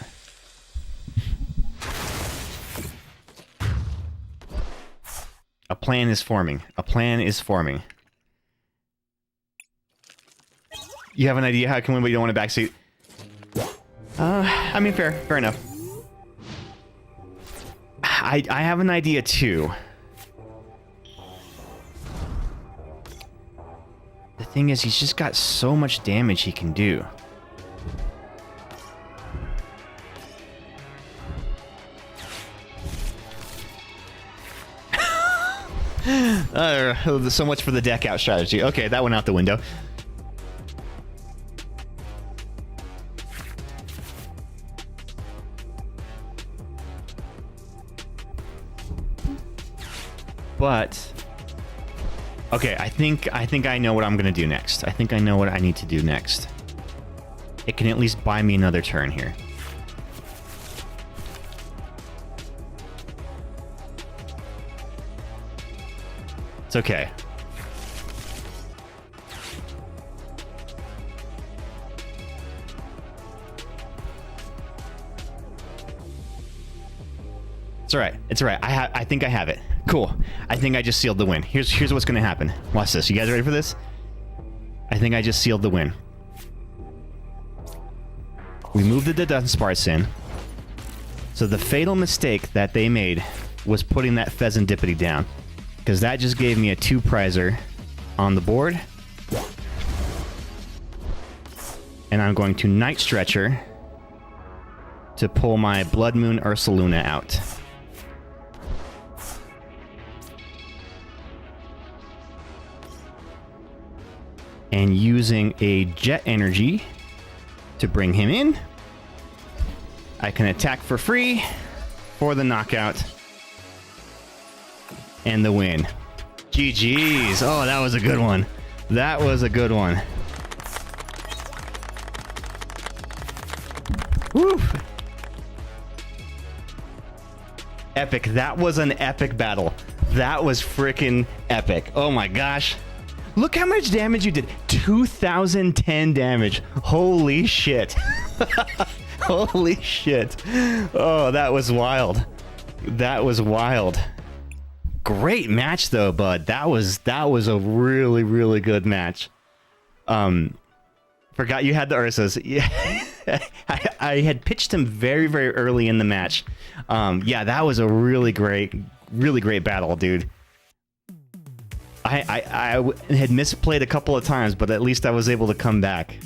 [SPEAKER 5] A plan is forming. You have an idea how I can win, but you don't want a backseat. I mean, fair enough. I have an idea too. The thing is, he's just got so much damage he can do. So much for the deck out strategy. Okay, that went out the window. But okay, I think I know what I'm gonna do next. I think I know what I need to do next. It can at least buy me another turn here. It's okay. It's alright. I think I have it. Cool. I think I just sealed the win. Here's what's gonna happen. Watch this. You guys ready for this? I think I just sealed the win. We moved the Dunsparce in. So the fatal mistake that they made was putting that Pheasantipity down. Because that just gave me a 2-prizer on the board. And I'm going to Night Stretcher to pull my Blood Moon Ursaluna out. And using a Jet Energy to bring him in, I can attack for free for the knockout and the win. GG's. Oh, that was a good one. That was a good one. Woo. Epic. That was an epic battle. That was freaking epic. Oh my gosh. Look how much damage you did. 2010 damage. Holy shit. Holy shit. Oh, that was wild. That was wild. Great match though, bud. That was a really, really good match. Forgot you had the Ursas. Yeah. I had pitched him very, very early in the match. Yeah, that was a really great battle, dude. I had misplayed a couple of times, but at least I was able to come back.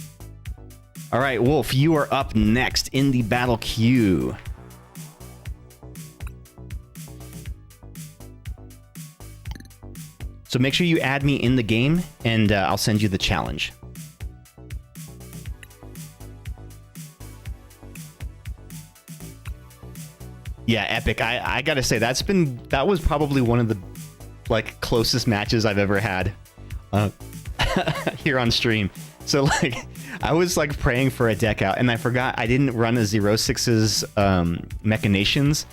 [SPEAKER 5] All right, Wolf, you are up next in the battle queue. So make sure you add me in the game, and I'll send you the challenge. Yeah, epic. I gotta say, that was probably one of the closest matches I've ever had here on stream. So I was praying for a deck out, and I forgot I didn't run a 06's machinations.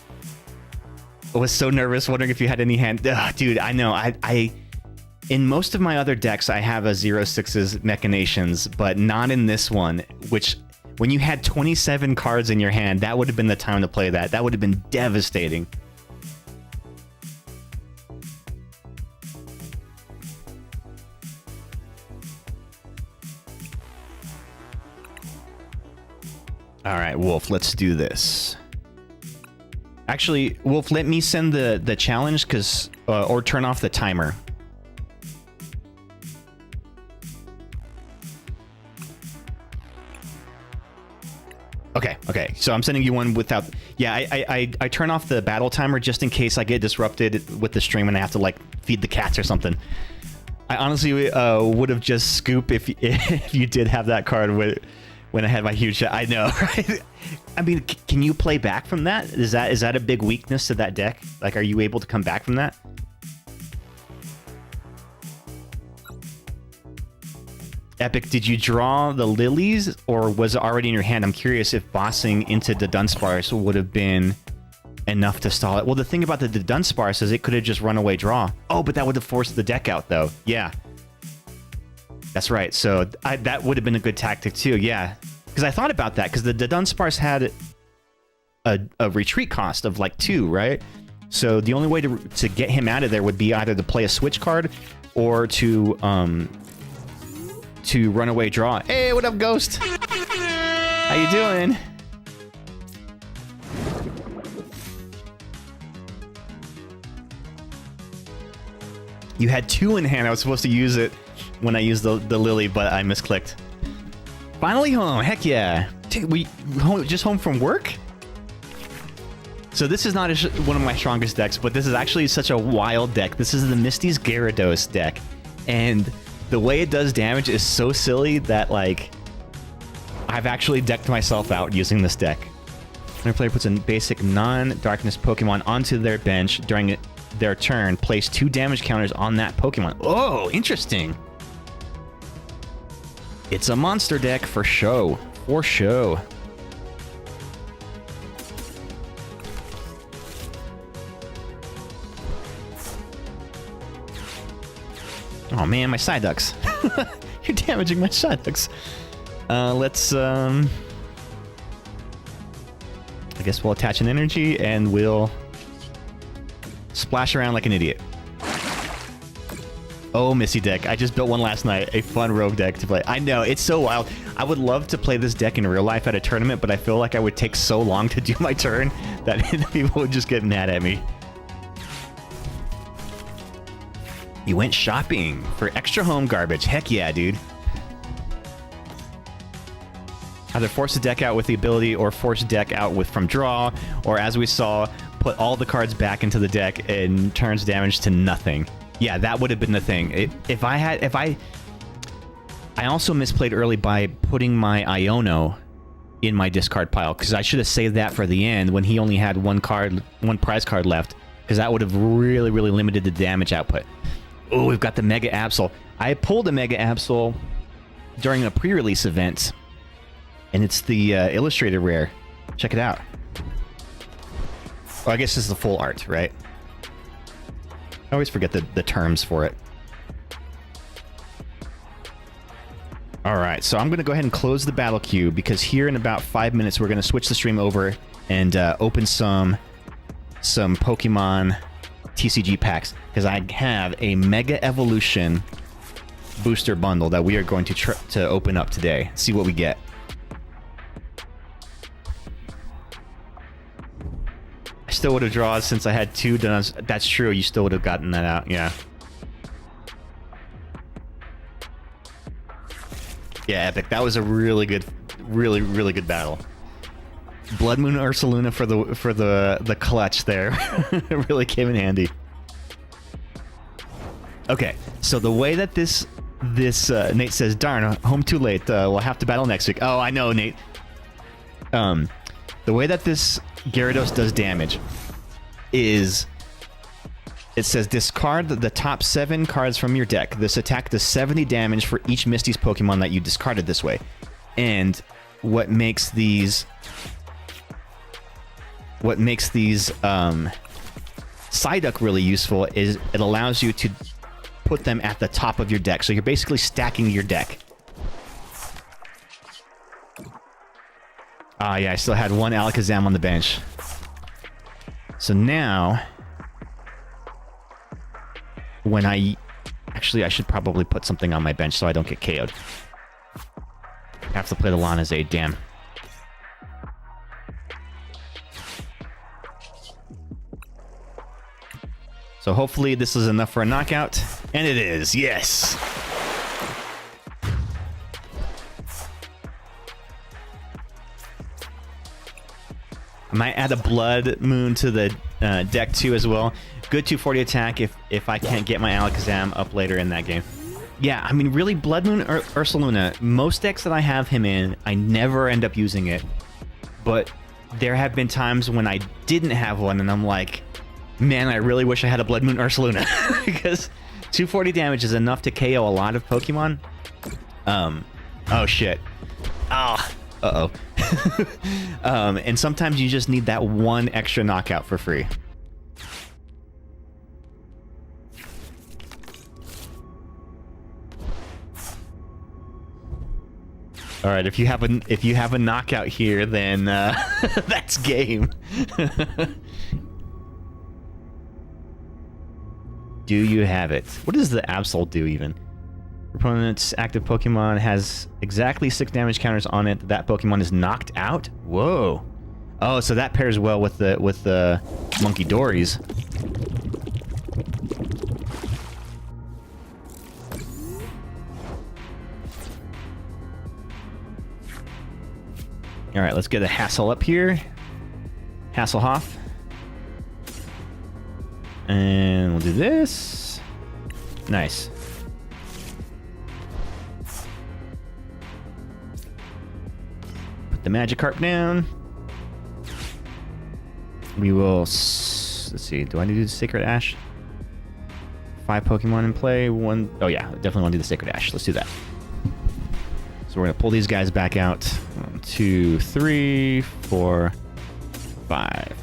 [SPEAKER 5] I was so nervous, wondering if you had any hand. Ugh, dude, I know. I in most of my other decks I have a 06's machinations, but not in this one. Which, when you had 27 cards in your hand, that would have been the time to play that. That would have been devastating. All right, Wolf, let's do this. Actually, Wolf, let me send the challenge, or turn off the timer. Okay. So I'm sending you one without. Yeah, I turn off the battle timer just in case I get disrupted with the stream and I have to feed the cats or something. I honestly would have just scooped if you did have that card when I had my huge shot. I know, right? I mean, can you play back from that? Is that a big weakness to that deck? Are you able to come back from that? Epic, did you draw the lilies, or was it already in your hand? I'm curious if bossing into the Dunsparce would have been enough to stall it. Well, the thing about the Dunsparce is it could have just run away draw. Oh, but that would have forced the deck out, though. Yeah. That's right. So that would have been a good tactic, too. Yeah. Because I thought about that, because the Dunsparce had a retreat cost of 2, right? So the only way to get him out of there would be either to play a switch card or to run away draw. Hey, what up, Ghost? How you doing? You had 2 in hand. I was supposed to use it when I used the lily, but I misclicked. Finally home. Heck yeah. Dude, just home from work? So this is not one of my strongest decks, but this is actually such a wild deck. This is the Misty's Gyarados deck. And the way it does damage is so silly that, I've actually decked myself out using this deck. When a player puts a basic non-darkness Pokemon onto their bench during their turn, place 2 damage counters on that Pokemon. Oh, interesting. It's a monster deck for show. For show. Oh man, my Psyducks. You're damaging my Psyducks. Let's, I guess we'll attach an energy and we'll splash around like an idiot. Oh, Missy deck. I just built one last night. A fun rogue deck to play. I know, it's so wild. I would love to play this deck in real life at a tournament, but I feel like I would take so long to do my turn that people would just get mad at me. You went shopping for extra home garbage. Heck yeah, dude. Either force the deck out with the ability or force deck out from draw, or as we saw, put all the cards back into the deck and turns damage to nothing. Yeah, that would have been the thing. I also misplayed early by putting my Iono in my discard pile, because I should have saved that for the end when he only had one prize card left, because that would have really, really limited the damage output. Oh, we've got the Mega Absol. I pulled a Mega Absol during a pre-release event, and it's the Illustrated Rare. Check it out. Oh, I guess this is the full art, right? I always forget the terms for it. Alright, so I'm going to go ahead and close the battle queue, because here in about 5 minutes we're going to switch the stream over and open some Pokemon TCG packs, because I have a Mega Evolution booster bundle that we are going to open up today. See what we get. I still would have drawn since I had 2 done. That's true, you still would have gotten that out, yeah. Yeah, epic. That was a really good, really good battle. Blood Moon Ursaluna for the clutch there. It really came in handy. Okay, so the way that this Nate says, darn, home too late. We'll have to battle next week. Oh, I know, Nate. The way that this Gyarados does damage is, it says discard the top 7 cards from your deck. This attack does 70 damage for each Misty's Pokemon that you discarded this way. And what makes these Psyduck really useful is it allows you to put them at the top of your deck. So you're basically stacking your deck. Ah, yeah, I still had 1 Alakazam on the bench. So now, when actually, I should probably put something on my bench so I don't get KO'd. I have to play the Lana's Aid, damn. So hopefully this is enough for a knockout. And it is, yes! I might add a Blood Moon to the deck too as well. Good 240 attack if I can't get my Alakazam up later in that game. Yeah, I mean, really, Blood Moon Ursaluna, most decks that I have him in, I never end up using it. But there have been times when I didn't have one, and I'm like, man, I really wish I had a Blood Moon Ursaluna. Because 240 damage is enough to KO a lot of Pokemon. Oh, shit. Ah, uh-oh. And sometimes you just need that one extra knockout for free. All right, if you have a knockout here, then that's game. Do you have it? What does the Absol do even? Your opponent's active Pokemon has exactly 6 damage counters on it. That Pokemon is knocked out. Whoa. Oh, so that pairs well with the Monkey Dories. All right, let's get a Hassel up here. Hasselhoff. And we'll do this. Nice. Put the Magikarp down. We will... Let's see. Do I need to do the Sacred Ash? 5 Pokemon in play. 1... Oh, yeah. Definitely want to do the Sacred Ash. Let's do that. So we're going to pull these guys back out. 1, 2, 3, 4, 5.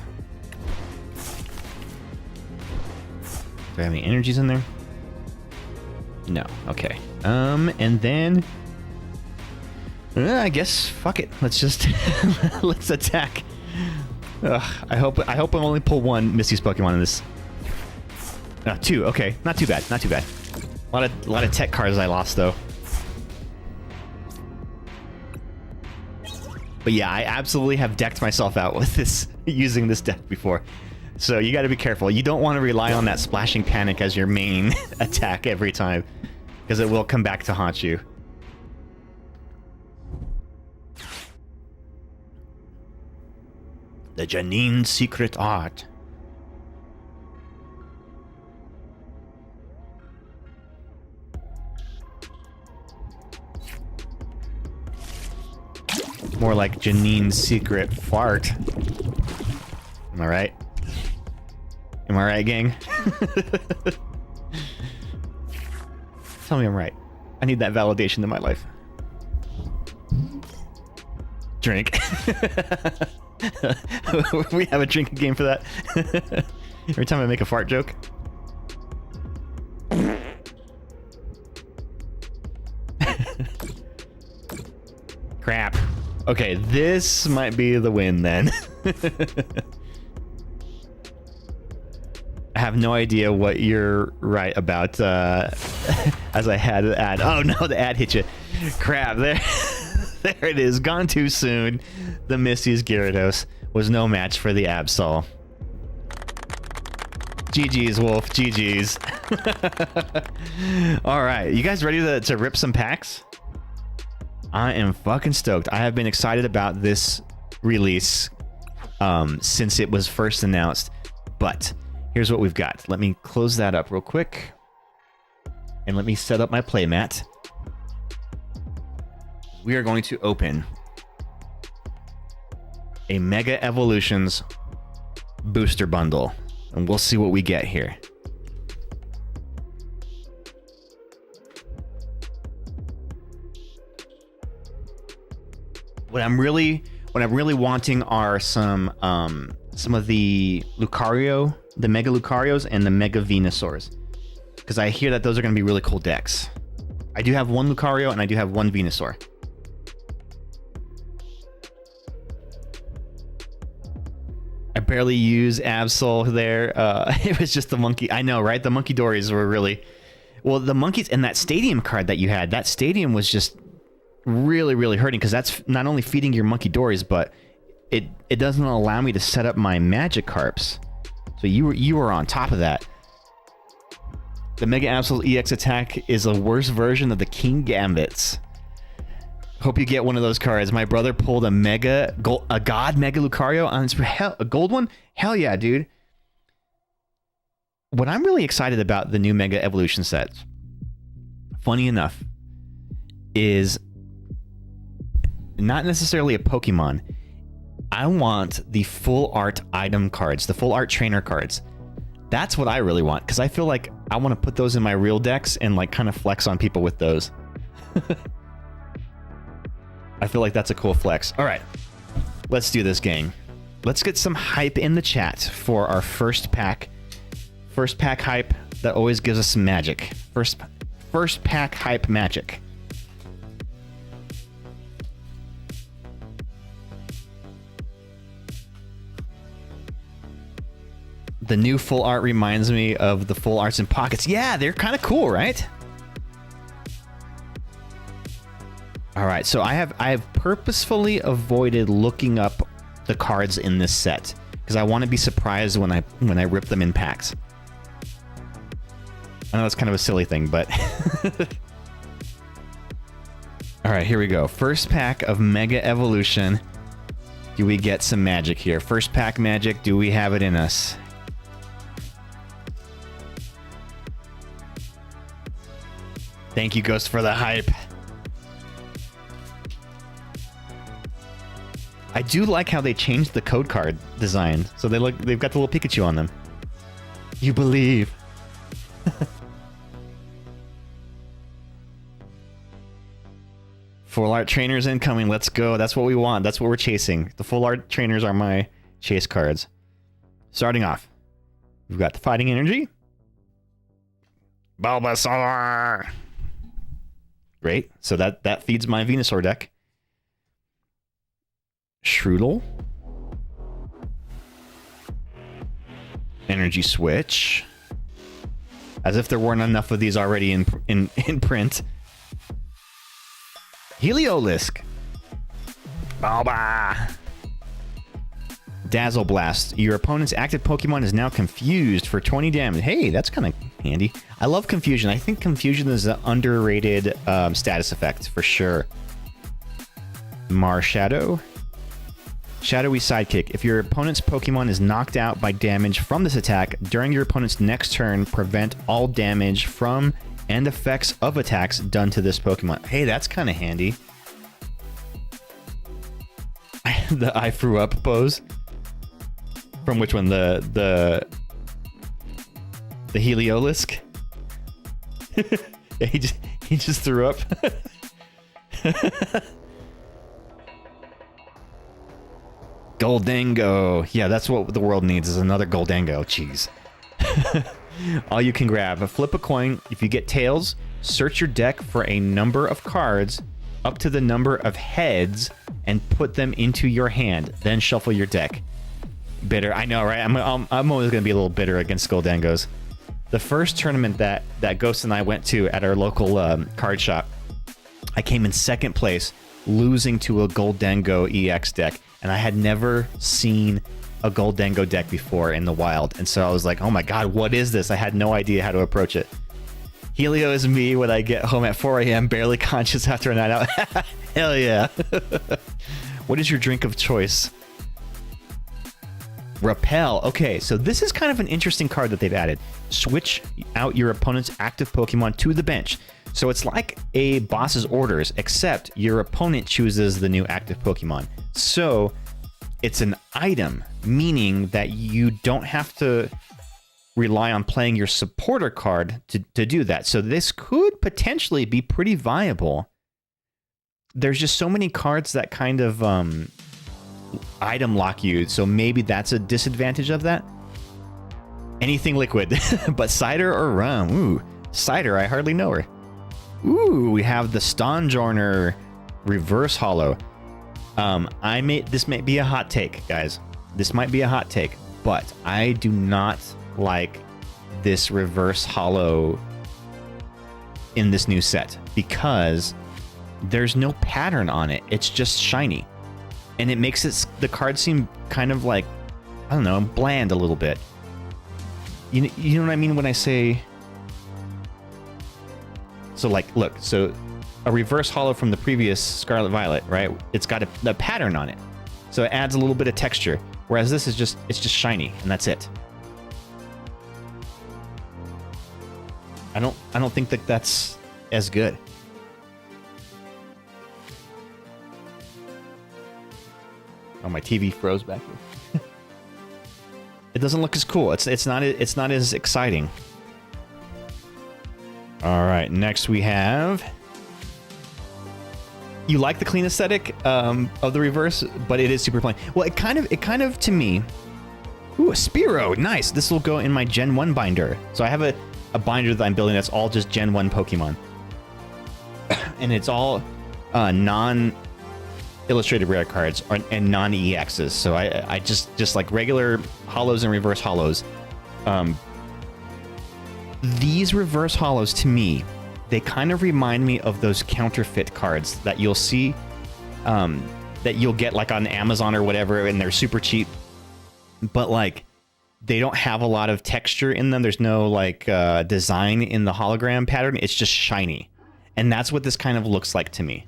[SPEAKER 5] Do I have any energies in there? No. Okay. And then... I guess, fuck it. Let's just... let's attack. Ugh, I hope I only pull 1 Misty's Pokemon in this. 2. Okay. Not too bad. Not too bad. A lot of tech cards I lost, though. But yeah, I absolutely have decked myself out with this, using this deck before. So you gotta be careful. You don't want to rely on that Splashing Panic as your main attack every time, because it will come back to haunt you. The Janine Secret Art. More like Janine's secret fart. Am I right? Am I right, gang? Tell me I'm right. I need that validation in my life. Drink. We have a drinking game for that. Every time I make a fart joke. Crap. Okay, this might be the win then. I have no idea what you're right about, as I had the ad. Oh no, the ad hit you. Crap, there, there it is. Gone too soon. The Misty's Gyarados was no match for the Absol. GG's, Wolf. GG's. All right, you guys ready to rip some packs? I am fucking stoked. I have been excited about this release since it was first announced, but here's what we've got. Let me close that up real quick, and let me set up my playmat. We are going to open a Mega Evolutions booster bundle, and we'll see what we get here. What I'm really wanting are some of the Lucario, the Mega Lucarios, and the Mega Venusaurs, because I hear that those are going to be really cool decks. I do have one Lucario and I do have one Venusaur. I barely use Absol there. It was just the monkey. I know, right? The Monkey Dories were really... Well, the monkeys and that stadium card that you had, that stadium was just really hurting, because that's not only feeding your Monkey Dories, but it doesn't allow me to set up my Magikarps. So you were on top of that. The Mega Absol EX attack is a worse version of the King Gambits. Hope you get one of those cards. My brother pulled a God Mega Lucario on a gold one. Hell yeah, dude. What I'm really excited about the new Mega Evolution sets, funny enough, is not necessarily a Pokemon. I want the full art item cards, the full art trainer cards. That's what I really want, because I feel like I want to put those in my real decks and like kind of flex on people with those. I feel like that's a cool flex. All right, let's do this, gang. Let's get some hype in the chat for our first pack. First pack hype that always gives us some magic. First pack hype magic. The new full art reminds me of the full arts in pockets. Yeah, they're kind of cool, right? All right, so I have purposefully avoided looking up the cards in this set because I want to be surprised when I rip them in packs. I know it's kind of a silly thing, but all right, here we go. First pack of Mega Evolution. Do we get some magic here? First pack magic. Do we have it in us? Thank you, Ghost, for the hype. I do like how they changed the code card design, so they've got the little Pikachu on them. You believe. Full art trainers incoming. Let's go. That's what we want. That's what we're chasing. The full art trainers are my chase cards. Starting off, we've got the Fighting Energy. Bulbasaur. Great. So that feeds my Venusaur deck. Shroodle. Energy Switch. As if there weren't enough of these already in print. Heliolisk. Balba. Dazzle Blast. Your opponent's active Pokemon is now confused for 20 damage. Hey, that's kind of handy. I love Confusion. I think Confusion is an underrated status effect for sure. Marshadow. Shadowy Sidekick. If your opponent's Pokemon is knocked out by damage from this attack, during your opponent's next turn, prevent all damage from and effects of attacks done to this Pokemon. Hey, that's kind of handy. The I threw up pose. From which one? The Heliolisk? He just threw up. Goldango. Yeah, that's what the world needs, is another Goldango. Jeez. All you can grab. Flip a coin. If you get tails, search your deck for a number of cards up to the number of heads and put them into your hand. Then shuffle your deck. Bitter. I know, right? I'm always going to be a little bitter against Goldangos. The first tournament that Ghost and I went to at our local card shop, I came in second place, losing to a Goldango EX deck. And I had never seen a Goldango deck before in the wild. And so I was like, oh my god, what is this? I had no idea how to approach it. Helio is me when I get home at 4 a.m., barely conscious after a night out. Hell yeah. What is your drink of choice? Repel. Okay, so this is kind of an interesting card that they've added. Switch out your opponent's active Pokemon to the bench. So it's like a boss's orders, except your opponent chooses the new active Pokemon. So it's an item, meaning that you don't have to rely on playing your supporter card to do that. So this could potentially be pretty viable. There's just so many cards that kind of item lock you, so maybe that's a disadvantage of that. Anything liquid, but cider or rum. Ooh, cider, I hardly know her. Ooh, we have the Stonjourner reverse holo. This may be a hot take, guys. This might be a hot take, but I do not like this reverse holo in this new set because there's no pattern on it. It's just shiny. And it makes the card seem kind of like, I don't know, bland a little bit. You know what I mean when I say... So like, look, so a reverse holo from the previous Scarlet Violet, right? It's got a pattern on it. So it adds a little bit of texture. Whereas this is just, it's just shiny and that's it. I don't think that that's as good. Oh, my TV froze back here. It doesn't look as cool. It's not as exciting. All right, next we have. You like the clean aesthetic of the reverse, but it is super plain. Well, it kind of to me. Ooh, a Spearow, nice. This will go in my Gen 1 binder. So I have a binder that I'm building that's all just Gen 1 Pokemon, and it's all non-illustrated rare cards and non-EXs. So I just like regular holos and reverse holos. These reverse holos, to me, they kind of remind me of those counterfeit cards that you'll see, that you'll get like on Amazon or whatever, and they're super cheap. But like, they don't have a lot of texture in them. There's no like design in the hologram pattern. It's just shiny. And that's what this kind of looks like to me.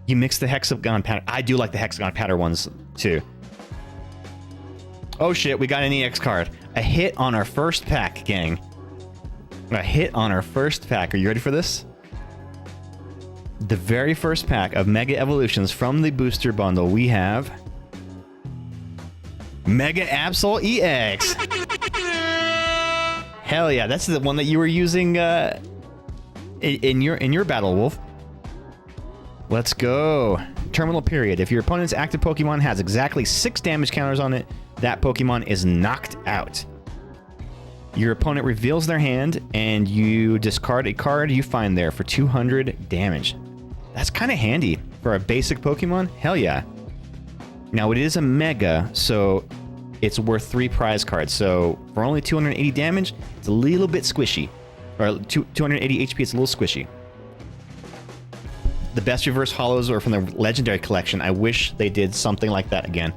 [SPEAKER 5] You mix the hexagon pattern. I do like the hexagon pattern ones too. Oh shit, we got an EX card. A hit on our first pack, gang. A hit on our first pack. Are you ready for this? The very first pack of Mega Evolutions from the booster bundle, we have Mega Absol EX. Hell yeah, that's the one that you were using in your battle, Wolf. Let's go. Terminal period. If your opponent's active Pokemon has exactly 6 damage counters on it, that Pokemon is knocked out. Your opponent reveals their hand, and you discard a card you find there for 200 damage. That's kind of handy for a basic Pokemon. Hell yeah. Now, it is a Mega, so it's worth 3 prize cards. So for only 280 damage, it's a little bit squishy. Or 280 HP, it's a little squishy. The best reverse holos are from the Legendary Collection. I wish they did something like that again.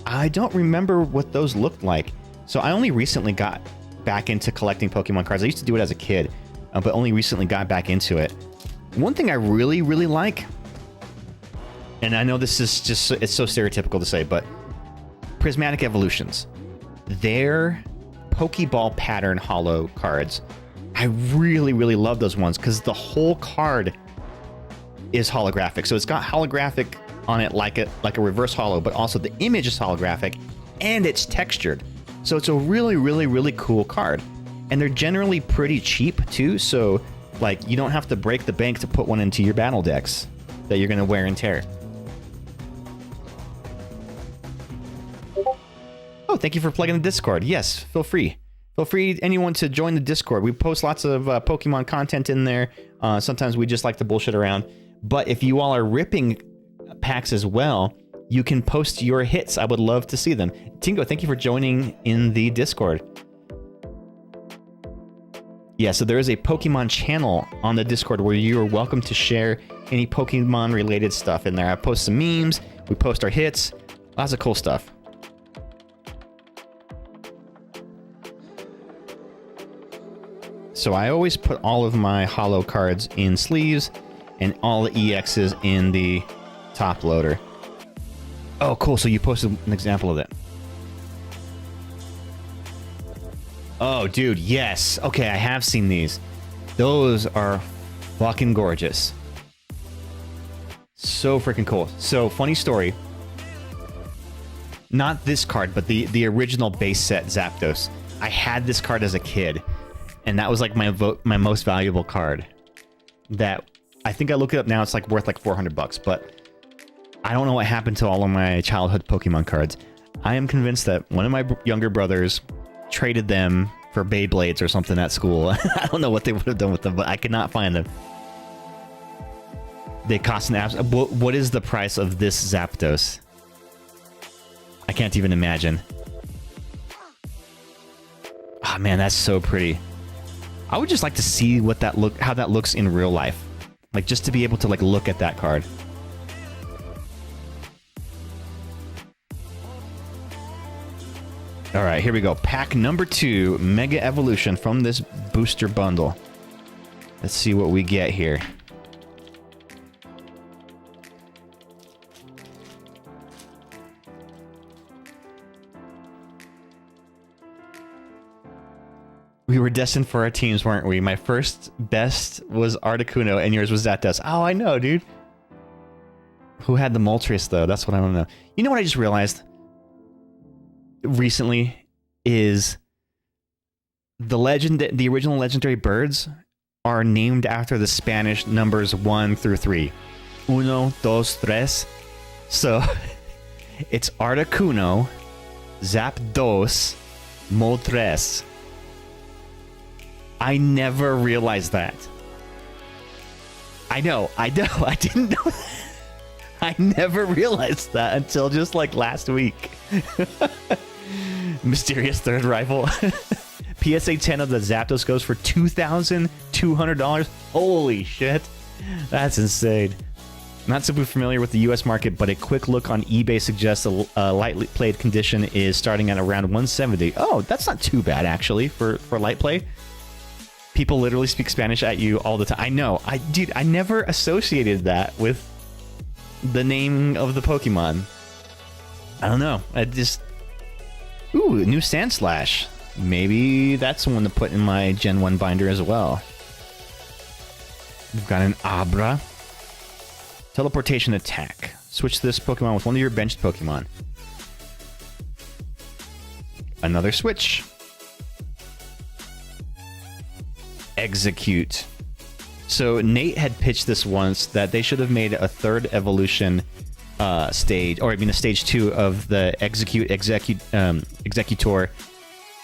[SPEAKER 5] I don't remember what those looked like. So I only recently got back into collecting Pokemon cards. I used to do it as a kid, but only recently got back into it. One thing I really, really like, and I know this is just, it's so stereotypical to say, but Prismatic Evolutions. Their Pokeball pattern holo cards, I really, really love those ones because the whole card is holographic. So it's got holographic on it like a reverse holo, but also the image is holographic and it's textured. So it's a really, really, really cool card. And they're generally pretty cheap too, so Like, you don't have to break the bank to put one into your battle decks that you're going to wear and tear. Oh, thank you for plugging the Discord. Yes, feel free. Feel free, anyone, to join the Discord. We post lots of Pokemon content in there. Sometimes we just like to bullshit around. But if you all are ripping packs as well, you can post your hits. I would love to see them. Tingo, thank you for joining in the Discord. Yeah, so there is a Pokemon channel on the Discord where you are welcome to share any Pokemon-related stuff in there. I post some memes, we post our hits, lots of cool stuff. So I always put all of my holo cards in sleeves and all the EXs in the top loader. Oh, cool. So you posted an example of that. Oh, dude, yes. Okay, I have seen these. Those are fucking gorgeous. So freaking cool. So, funny story. Not this card, but the original base set Zapdos. I had this card as a kid, and that was like my most valuable card. That, I think I look it up now, it's like worth like $400, but I don't know what happened to all of my childhood Pokemon cards. I am convinced that one of my younger brothers traded them for Beyblades or something at school. I don't know what they would have done with them, but I could not find them. They cost an absolute... What is the price of this Zapdos? I can't even imagine. Ah, man, that's so pretty. I would just like to see what that how that looks in real life. Like, just to be able to like look at that card. All right, here we go. Pack number 2, Mega Evolution from this booster bundle. Let's see what we get here. We were destined for our teams, weren't we? My first best was Articuno, and yours was Zapdos. Oh, I know, dude. Who had the Moltres, though? That's what I want to know. You know what I just realized recently is the original legendary birds are named after the Spanish numbers 1 through 3. Uno, dos, tres. So it's Articuno, Zapdos, Moltres. I never realized that. I know, I didn't know that. I never realized that until just like last week. Mysterious third rival. PSA 10 of the Zapdos goes for $2,200. Holy shit. That's insane. Not super familiar with the US market, but a quick look on eBay suggests a lightly played condition is starting at around 170. Oh, that's not too bad actually for light play. People literally speak Spanish at you all the time. I know. Dude, I never associated that with the name of the Pokemon. I don't know. I just... Ooh, new Sandslash. Maybe that's one to put in my Gen 1 binder as well. We've got an Abra. Teleportation attack. Switch this Pokemon with one of your benched Pokemon. Another switch. Execute. So Nate had pitched this once that they should have made a third evolution stage, or I mean a stage 2 of the Executor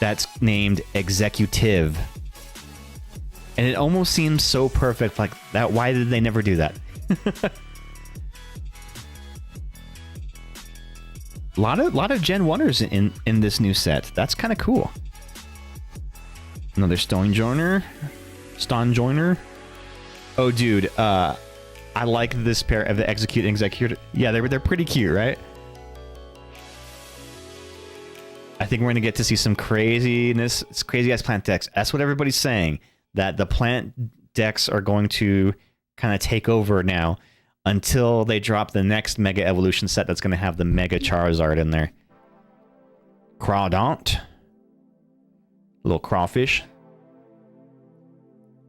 [SPEAKER 5] that's named Executive. And it almost seems so perfect, like that. Why did they never do that? A lot of Gen 1ers in this new set. That's kind of cool. Another Stone Joiner. Oh, dude, I like this pair of the Execute and Executor. Yeah, they're pretty cute, right? I think we're gonna get to see some craziness, crazy ass plant decks. That's what everybody's saying. That the plant decks are going to kind of take over now until they drop the next Mega Evolution set that's gonna have the Mega Charizard in there. Crawdaunt, little crawfish.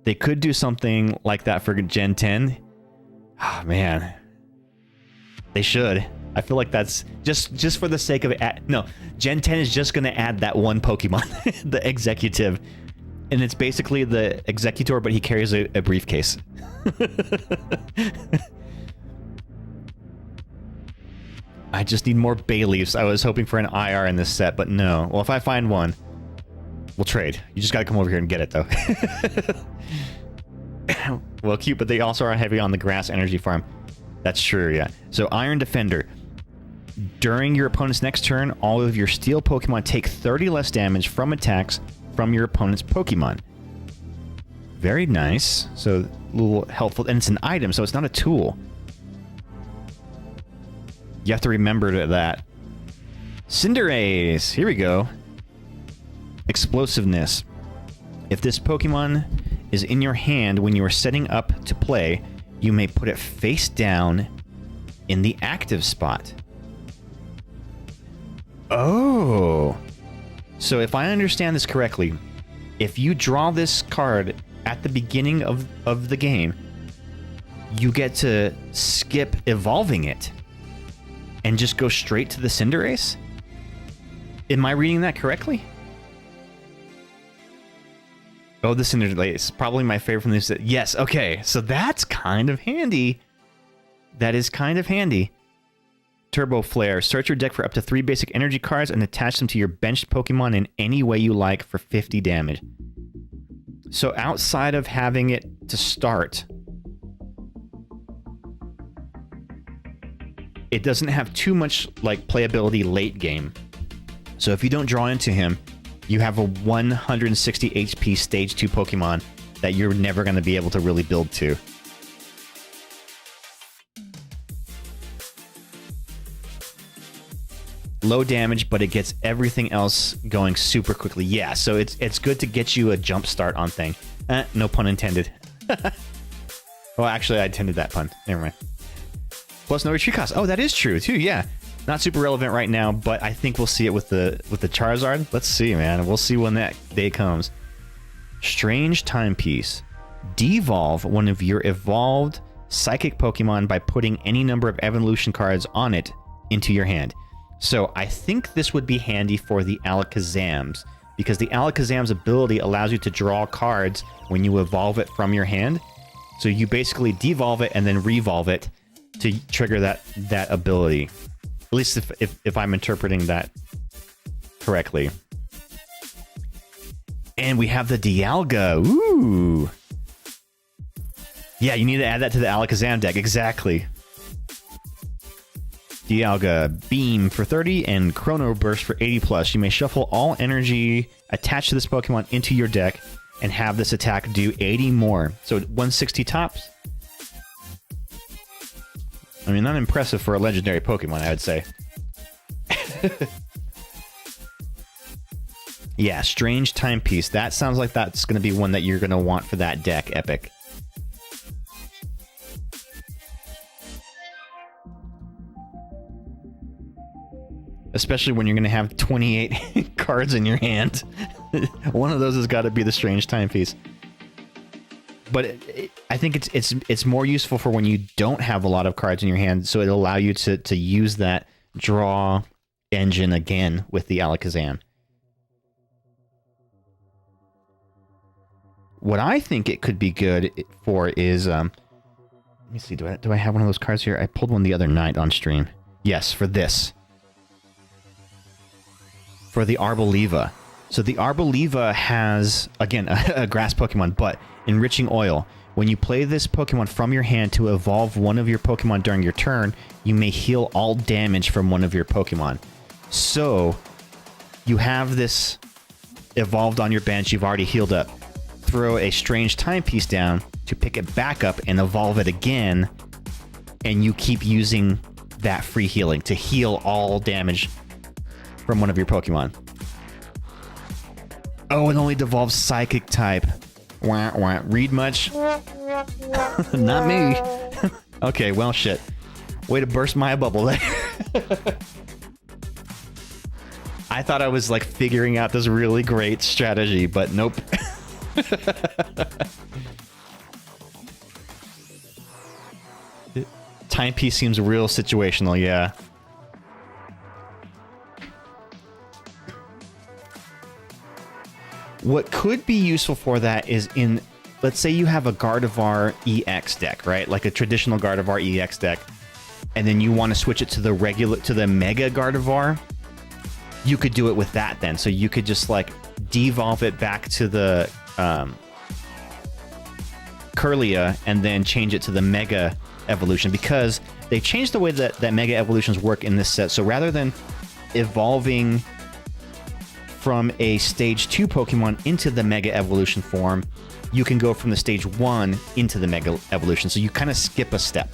[SPEAKER 5] They could do something like that for Gen 10. Oh, man. They should. I feel like that's just for the sake of it. No, Gen 10 is just going to add that one Pokemon, the Executive. And it's basically the Executor, but he carries a briefcase. I just need more bay leaves. I was hoping for an IR in this set, but no. Well, if I find one, we'll trade. You just gotta come over here and get it, though. Well, cute, but they also are heavy on the grass energy farm. That's true, yeah. So, Iron Defender. During your opponent's next turn, all of your steel Pokemon take 30 less damage from attacks from your opponent's Pokemon. Very nice. So, a little helpful. And it's an item, so it's not a tool. You have to remember that. Cinderace! Here we go. Explosiveness. If this Pokemon is in your hand when you are setting up to play, you may put it face down in the active spot. Oh! So if I understand this correctly, if you draw this card at the beginning of the game, you get to skip evolving it and just go straight to the Cinderace? Am I reading that correctly? Oh, the Cinderace. Probably my favorite from this. Yes, okay. So that's kind of handy. That is kind of handy. Turbo Flare. Search your deck for up to 3 basic energy cards and attach them to your benched Pokemon in any way you like for 50 damage. So outside of having it to start, it doesn't have too much like playability late game. So if you don't draw into him, you have a 160 HP stage 2 Pokemon that you're never going to be able to really build to. Low damage, but it gets everything else going super quickly. Yeah, so it's good to get you a jump start on thing. No pun intended. Well, actually, I intended that pun. Never mind. Plus no retreat cost. Oh, that is true too. Yeah, not super relevant right now, but I think we'll see it with the Charizard. Let's see, man. We'll see when that day comes. Strange Timepiece. Devolve one of your evolved psychic Pokemon by putting any number of evolution cards on it into your hand. So I think this would be handy for the Alakazams, because the Alakazam's ability allows you to draw cards when you evolve it from your hand. So you basically devolve it and then revolve it to trigger that ability. At least if I'm interpreting that correctly. And we have the Dialga. Ooh. Yeah, you need to add that to the Alakazam deck. Exactly. Dialga, Beam for 30 and Chrono Burst for 80 plus. You may shuffle all energy attached to this Pokemon into your deck and have this attack do 80 more. So 160 tops. I mean, not impressive for a legendary Pokemon, I would say. Yeah, Strange Timepiece. That sounds like that's going to be one that you're going to want for that deck, Epic. Especially when you're going to have 28 cards in your hand. One of those has got to be the Strange Timepiece. But I think it's more useful for when you don't have a lot of cards in your hand, so it'll allow you to use that draw engine again with the Alakazam. What I think it could be good for is... let me see, do I have one of those cards here? I pulled one the other night on stream. Yes, for this. For the Arboliva. So the Arboliva has, again, a grass Pokemon, but Enriching Oil. When you play this Pokemon from your hand to evolve one of your Pokemon during your turn, you may heal all damage from one of your Pokemon. So, you have this evolved on your bench, you've already healed up. Throw a Strange Timepiece down to pick it back up and evolve it again, and you keep using that free healing to heal all damage from one of your Pokemon. Oh, it only devolves Psychic type. Wah, wah. Read much? Not me. Okay, well, shit. Way to burst my bubble there. I thought I was, like, figuring out this really great strategy, but nope. Timepiece seems real situational, yeah. What could be useful for that is in, let's say you have a Gardevoir EX deck, right? Like a traditional Gardevoir EX deck, and then you want to switch it to the Mega Gardevoir. You could do it with that then. So you could just like devolve it back to the Kirlia and then change it to the Mega Evolution, because they changed the way that Mega Evolutions work in this set. So rather than evolving from a Stage 2 Pokemon into the Mega Evolution form, you can go from the Stage 1 into the Mega Evolution. So you kind of skip a step.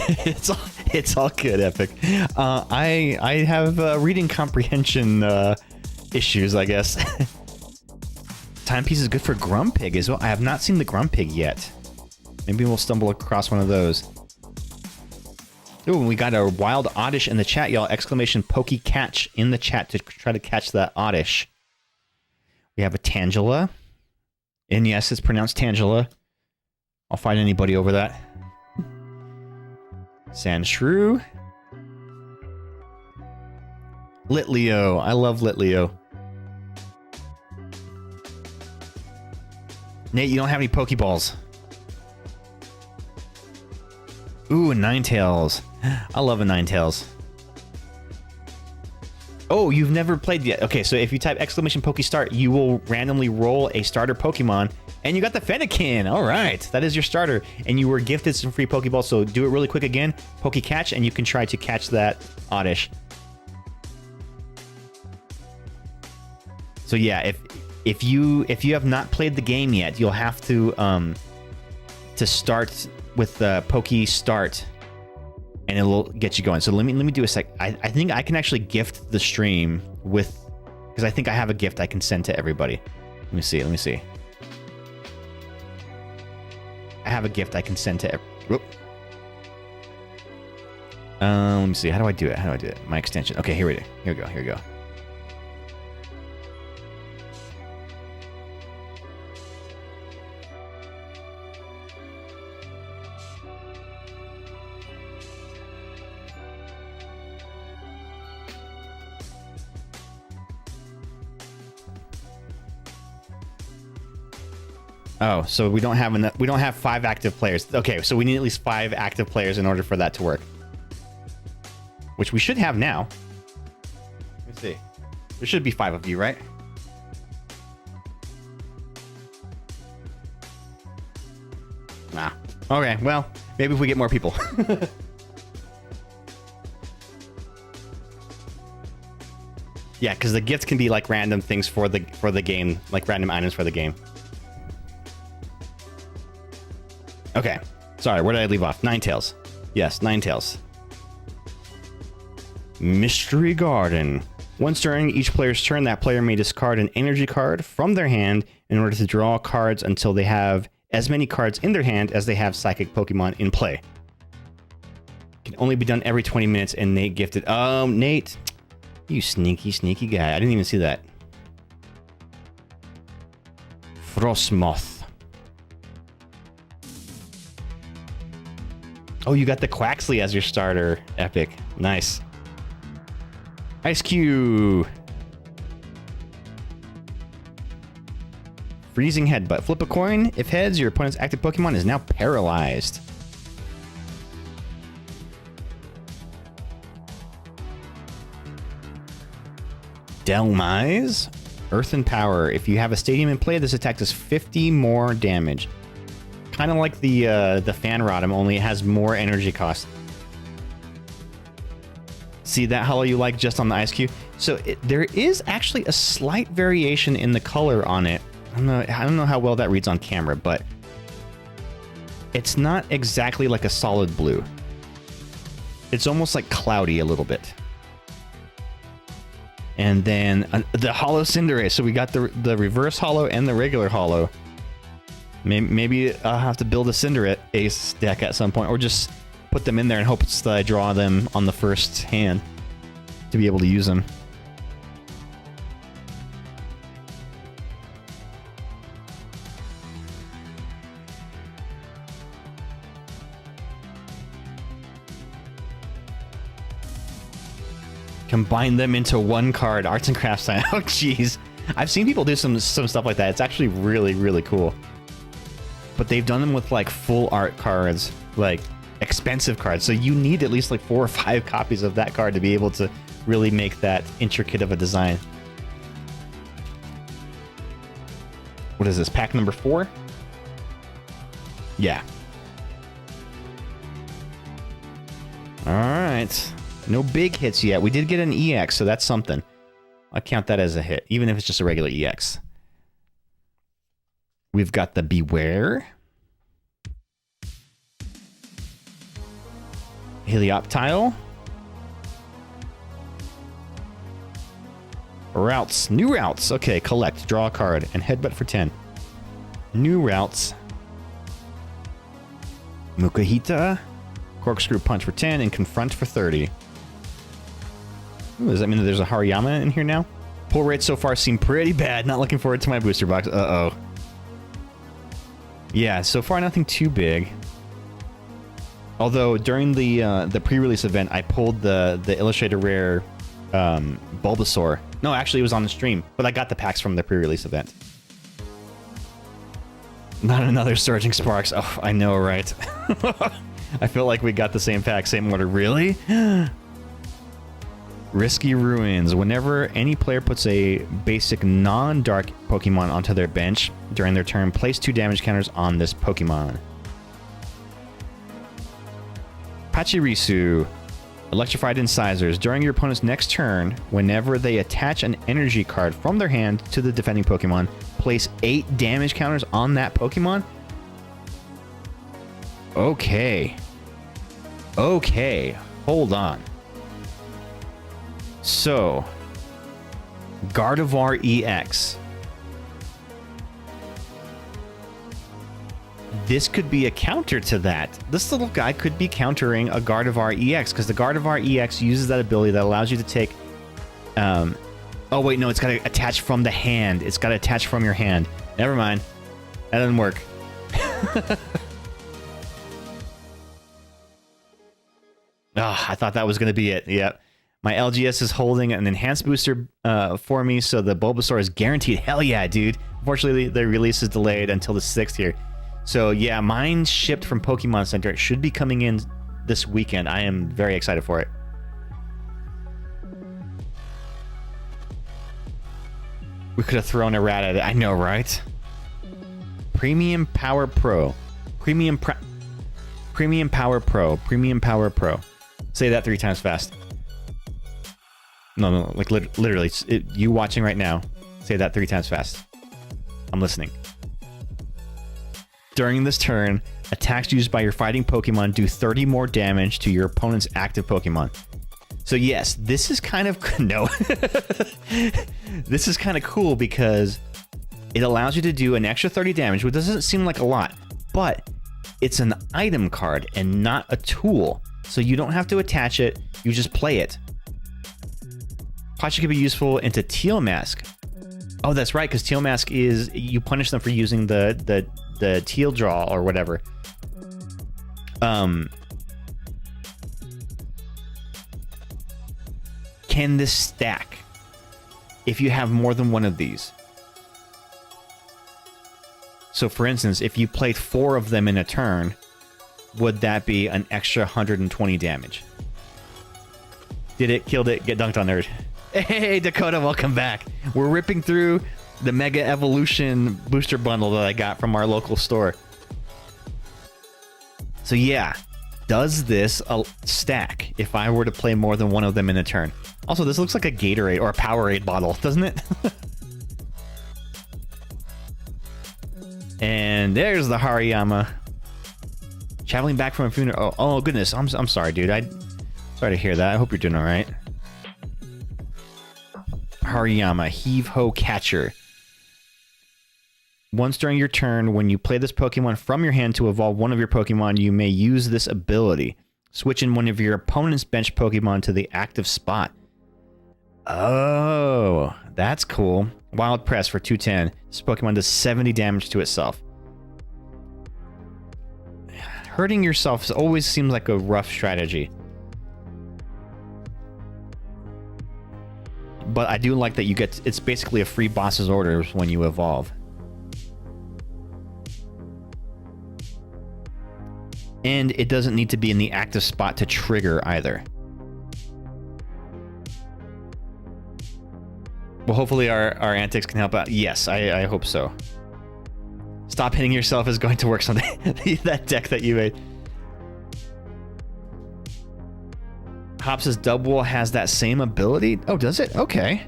[SPEAKER 5] It's all good, Epic. I have reading comprehension issues, I guess. Timepiece is good for Grumpig as well. I have not seen the Grumpig yet. Maybe we'll stumble across one of those. Ooh, we got a wild Oddish in the chat, y'all. Exclamation Poke-Catch in the chat to try to catch that Oddish. We have a Tangela. And yes, it's pronounced Tangela. I'll find anybody over that. Sandshrew. Litleo. I love Litleo. Nate, you don't have any Pokeballs. Ooh, Ninetales. I love a Ninetales. Oh, you've never played yet. Okay, so if you type exclamation Pokestart, you will randomly roll a starter Pokemon, and you got the Fennekin. All right, that is your starter, and you were gifted some free Pokeballs. So do it really quick again, Poke-Catch, and you can try to catch that Oddish. So yeah, if you have not played the game yet, you'll have to start with the Poke-Start, and it'll get you going. So let me do a sec. I think I can actually gift the stream with, because I think I have a gift I can send to everybody. Let me see. I have a gift I can send to every. Let me see. How do I do it? My extension. Okay, here we go. Oh, so we don't have enough. We don't have 5 active players. Okay, so we need at least 5 active players in order for that to work. Which we should have now. Let me see. There should be 5 of you, right? Nah. Okay, well, maybe if we get more people. Yeah, because the gifts can be like random things for the game, like random items for the game. Okay, sorry, where did I leave off? Ninetales. Yes, Ninetales. Mystery Garden. Once during each player's turn, that player may discard an energy card from their hand in order to draw cards until they have as many cards in their hand as they have psychic Pokemon in play. Can only be done every 20 minutes, and Nate gifted. Nate, you sneaky guy. I didn't even see that. Frostmoth. Oh, you got the Quaxley as your starter. Epic. Nice. Ice Cube. Freezing Headbutt. Flip a coin. If heads, your opponent's active Pokemon is now paralyzed. Delmise. Earth and Power. If you have a stadium in play, this attack does 50 more damage. Kind of like the Fan Rotom, only it has more energy cost. See that hollow you like just on the Ice Cube? So there is actually a slight variation in the color on it. I don't know how well that reads on camera, but it's not exactly like a solid blue. It's almost like cloudy a little bit. And then the Hollow Cinderace. So we got the reverse hollow and the regular hollow. Maybe I'll have to build a Cinderace deck at some point, or just put them in there and hope that I draw them on the first hand to be able to use them. Combine them into one card. Arts and crafts sign. Oh, jeez. I've seen people do some stuff like that. It's actually really, really cool. But they've done them with like full art cards, like expensive cards. So you need at least like 4 or 5 copies of that card to be able to really make that intricate of a design. What is this? Pack number 4? Yeah. All right. No big hits yet. We did get an EX, so that's something. I count that as a hit, even if it's just a regular EX. We've got the Beware. Helioptile. Routes. New routes. Okay, collect. Draw a card. And headbutt for 10. New routes. Mukahita. Corkscrew punch for 10 and confront for 30. Ooh, does that mean that there's a Hariyama in here now? Pull rates so far seem pretty bad. Not looking forward to my booster box. Uh-oh. Yeah, so far nothing too big. Although during the pre-release event, I pulled the Illustrator Rare Bulbasaur. No, actually it was on the stream, but I got the packs from the pre-release event. Not another Surging Sparks. Oh, I know, right? I feel like we got the same pack, same order. Really? Risky Ruins. Whenever any player puts a basic non-dark Pokemon onto their bench during their turn, place 2 damage counters on this Pokemon. Pachirisu. Electrified Incisors. During your opponent's next turn, whenever they attach an energy card from their hand to the defending Pokemon, place 8 damage counters on that Pokemon? Okay. Okay. Hold on. So, Gardevoir EX. This could be a counter to that. This little guy could be countering a Gardevoir EX, because the Gardevoir EX uses that ability that allows you to take... oh, wait, no, it's got to attach from the hand. It's got to attach from your hand. Never mind. That doesn't work. I thought that was going to be it. Yep. My LGS is holding an enhanced booster for me, so the Bulbasaur is guaranteed. Hell yeah, dude. Unfortunately, the release is delayed until the 6th here. So yeah, mine shipped from Pokemon Center. It should be coming in this weekend. I am very excited for it. We could have thrown a rat at it. I know, right? Premium Power Pro. Premium Power Pro. Premium Power Pro. Say that 3 times fast. No, like literally, you watching right now, say that 3 times fast. I'm listening. During this turn, attacks used by your fighting Pokemon do 30 more damage to your opponent's active Pokemon. So yes, this is kind of... No. This is kind of cool because it allows you to do an extra 30 damage, which doesn't seem like a lot, but it's an item card and not a tool. So you don't have to attach it, you just play it. Pacha could be useful into Teal Mask. Oh, that's right, because Teal Mask is... You punish them for using the Teal Draw or whatever. Can this stack if you have more than one of these? So, for instance, if you played 4 of them in a turn, would that be an extra 120 damage? Did it? Killed it. Get dunked on, nerd. Hey, Dakota, welcome back. We're ripping through the Mega Evolution booster bundle that I got from our local store. So yeah, does this stack if I were to play more than one of them in a turn? Also, this looks like a Gatorade or a Powerade bottle, doesn't it? And there's the Hariyama. Traveling back from a funeral. Oh goodness, I'm sorry, dude. Sorry to hear that. I hope you're doing all right. Hariyama, Heave-Ho Catcher. Once during your turn, when you play this Pokemon from your hand to evolve one of your Pokemon, you may use this ability. Switch in one of your opponent's bench Pokemon to the active spot. Oh, that's cool. Wild Press for 210. This Pokemon does 70 damage to itself. Hurting yourself always seems like a rough strategy. but I do like that you get, it's basically a free boss's orders when you evolve. And it doesn't need to be in the active spot to trigger either. Well, hopefully our antics can help out. Yes, I hope so. Stop hitting yourself is going to work someday. That deck that you made. Hops' double has that same ability? Oh, does it? Okay.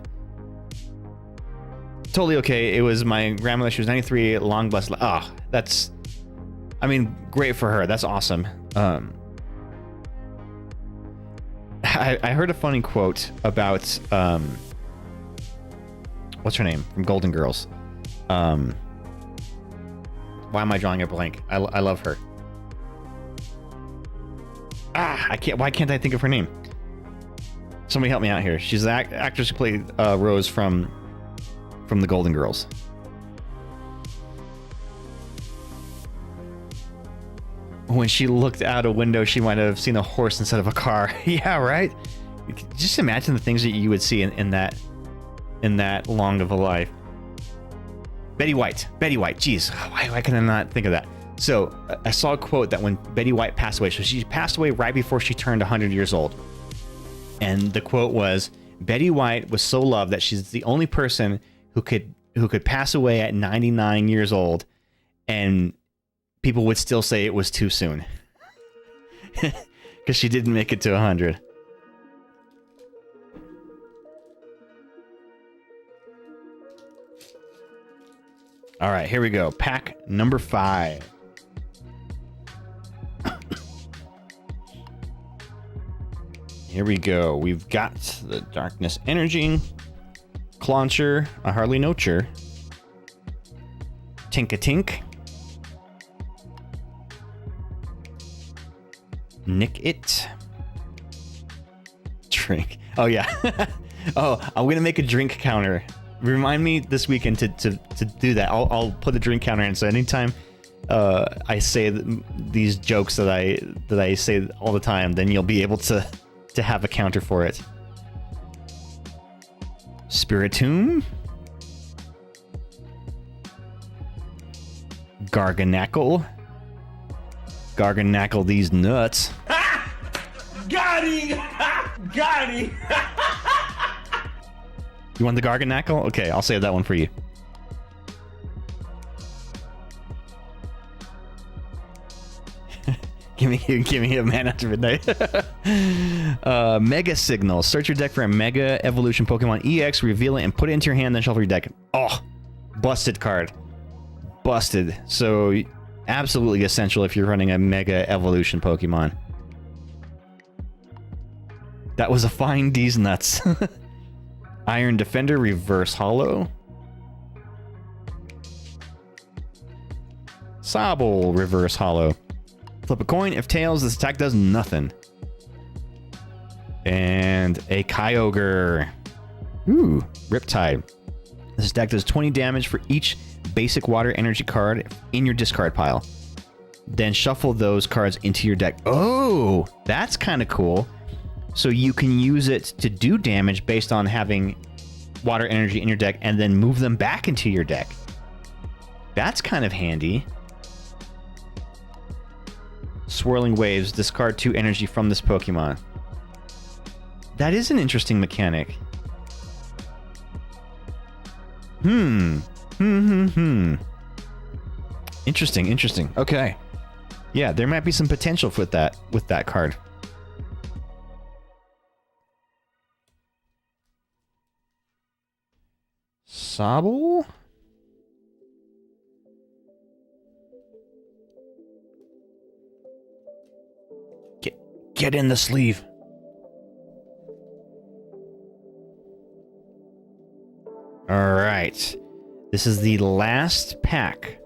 [SPEAKER 5] Totally okay. It was my grandmother. She was 93, long blessed. Oh, that's... I mean, great for her. That's awesome. I heard a funny quote about... what's her name? From Golden Girls. Why am I drawing a blank? I love her. I can't. Why can't I think of her name? Somebody help me out here. She's the actress who played Rose from the Golden Girls. When she looked out a window, she might have seen a horse instead of a car. Yeah, right? Just imagine the things that you would see in that long of a life. Betty White. Jeez, why can I not think of that? So I saw a quote that when Betty White passed away, so she passed away right before she turned 100 years old. And the quote was, Betty White was so loved that she's the only person who could pass away at 99 years old and people would still say it was too soon. Because she didn't make it to 100. All right, here we go. Pack number 5. Here we go. We've got the Darkness Energy, Clauncher, a Hardly Nocher, Tink-a-Tink, Nick It, Drink. Oh, yeah. Oh, I'm going to make a drink counter. Remind me this weekend to do that. I'll put a drink counter in, so anytime I say these jokes that I say all the time, then you'll be able to have a counter for it. Spiritomb, Garganackle, these nuts.
[SPEAKER 6] Got him! Got him!
[SPEAKER 5] You want the Garganackle? Okay, I'll save that one for you. Give me a man after midnight. Mega Signal. Search your deck for a Mega Evolution Pokemon EX, reveal it, and put it into your hand, then shuffle your deck. Oh, busted card. Busted. So, absolutely essential if you're running a Mega Evolution Pokemon. That was a fine D's nuts. Iron Defender, Reverse Hollow. Sobble, Reverse Hollow. Flip a coin. If tails, this attack does nothing. And a Kyogre. Ooh, Riptide. This deck does 20 damage for each basic water energy card in your discard pile. Then shuffle those cards into your deck. Oh, that's kind of cool. So you can use it to do damage based on having water energy in your deck and then move them back into your deck. That's kind of handy. Swirling Waves. Discard 2 energy from this Pokemon. That is an interesting mechanic. Interesting. Okay. Yeah, there might be some potential with that card. Sobble? Get in the sleeve. All right. This is the last pack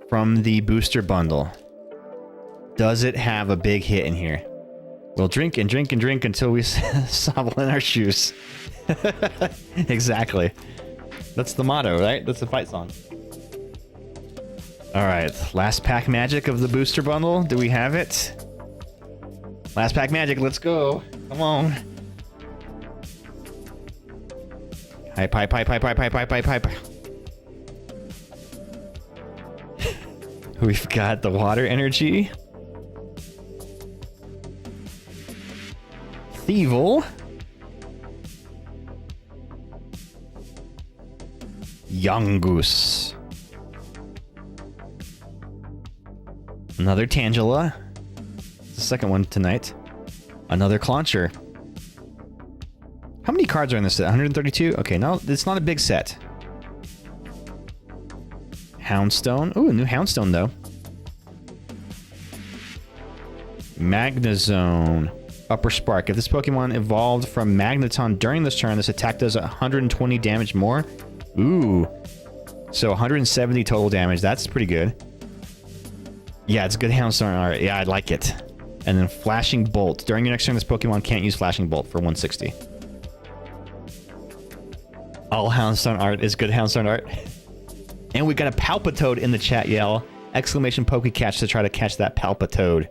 [SPEAKER 5] from the booster bundle. Does it have a big hit in here? We'll drink and drink and drink until we sobble in our shoes. Exactly. That's the motto, right? That's the fight song. All right. Last pack magic of the booster bundle. Do we have it? Last pack magic. Let's go. Come on. Hype, hype, hype, hype, hype, hype, hype, hype, hype. We've got the water energy. Thievel. Yungoos. Another Tangela. The second one tonight. Another Clauncher. How many cards are in this set? 132? Okay, no, it's not a big set. Houndstone. Ooh, a new Houndstone, though. Magnezone. Upper Spark. If this Pokemon evolved from Magneton during this turn, this attack does 120 damage more. Ooh. So 170 total damage. That's pretty good. Yeah, it's a good Houndstone art. Yeah, I like it. And then Flashing Bolt. During your next turn, this Pokemon can't use Flashing Bolt for 160. All Houndstone art is good Houndstone art. And we got a Palpitoad in the chat, yell. Exclamation Pokecatch to try to catch that Palpitoad.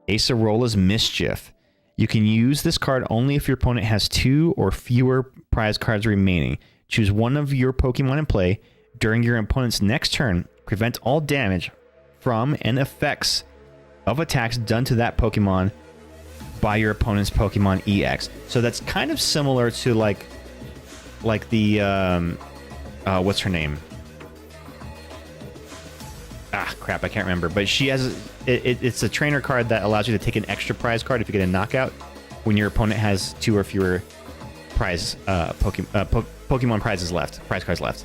[SPEAKER 5] Acerola's Mischief. You can use this card only if your opponent has 2 or fewer prize cards remaining. Choose one of your Pokemon in play. During your opponent's next turn, prevent all damage from and effects of attacks done to that Pokemon by your opponent's Pokemon EX. So that's kind of similar to like the what's her name? Ah, crap, I can't remember. But she has it's a trainer card that allows you to take an extra prize card if you get a knockout when your opponent has 2 or fewer prize Pokemon prizes left, prize cards left.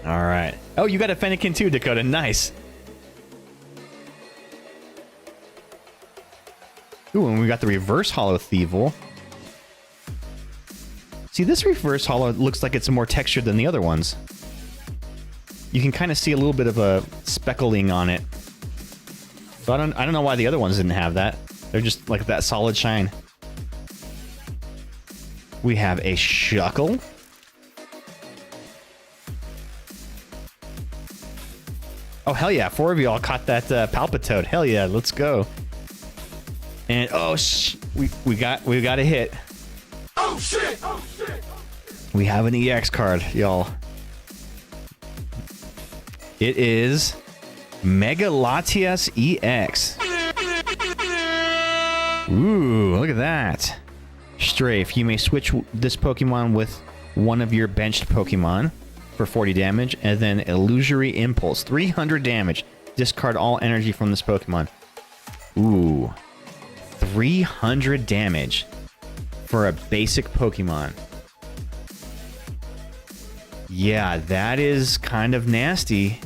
[SPEAKER 5] All right. Oh, you got a Fennekin too, Dakota. Nice. Ooh, and we got the reverse holo Thievel. See, this reverse holo looks like it's more textured than the other ones. You can kind of see a little bit of a speckling on it. So I don't know why the other ones didn't have that. They're just like that solid shine. We have a Shuckle. Oh, hell yeah. 4 of you all caught that Palpitoad. Hell yeah, let's go. And, oh, we got a hit.
[SPEAKER 3] Oh, shit! Oh, shit!
[SPEAKER 5] We have an EX card, y'all. It is Mega Latias EX. Ooh, look at that. Strafe. You may switch this Pokemon with one of your benched Pokemon for 40 damage, and then Illusory Impulse, 300 damage. Discard all energy from this Pokemon. Ooh, 300 damage for a basic Pokemon. Yeah, that is kind of nasty.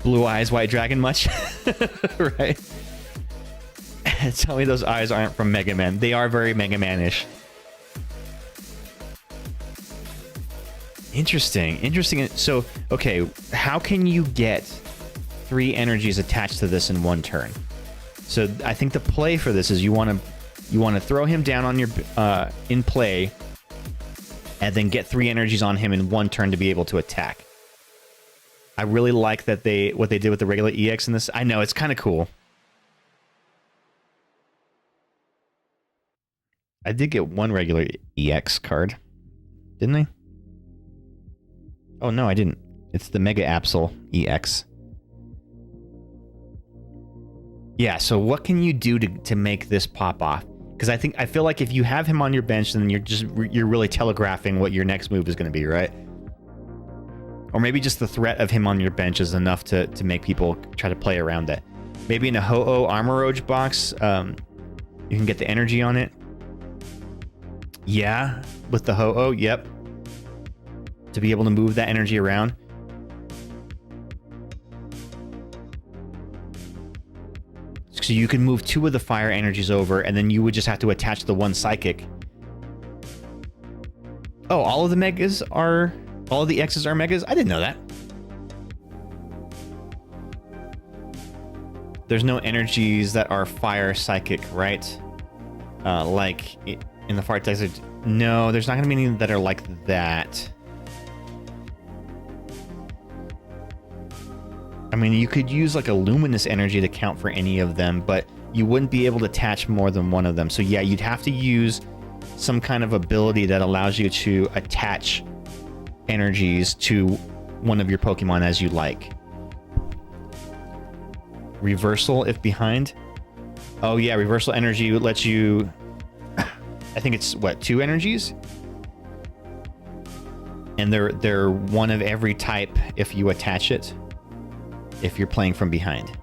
[SPEAKER 5] Blue eyes, white dragon much? Right? Tell me those eyes aren't from Mega Man. They are very Mega Man-ish. Interesting. So, okay, how can you get 3 energies attached to this in one turn? So I think the play for this is you want to throw him down on your in play, and then get 3 energies on him in one turn to be able to attack. I really like that what they did with the regular EX in this. I know, it's kind of cool. I did get one regular EX card, didn't I? Oh, no, I didn't. It's the Mega Absol EX. Yeah, so what can you do to make this pop off? Because I feel like if you have him on your bench, then you're really telegraphing what your next move is going to be, right? Or maybe just the threat of him on your bench is enough to make people try to play around that. Maybe in a Ho-Oh Armoroge box, you can get the energy on it. Yeah, with the Ho-Oh, yep. To be able to move that energy around. So you can move 2 of the fire energies over, and then you would just have to attach the 1 psychic. Oh, all of the X's are megas? I didn't know that. There's no energies that are fire psychic, right? Like in the Far Desert. No, there's not going to be any that are like that. mean, you could use like a luminous energy to count for any of them, but you wouldn't be able to attach more than one of them. So yeah, you'd have to use some kind of ability that allows you to attach energies to one of your Pokemon as you like. Reversal if behind. Oh yeah, reversal energy lets you, I think it's what, 2 energies? And they're one of every type if you attach it. If you're playing from behind.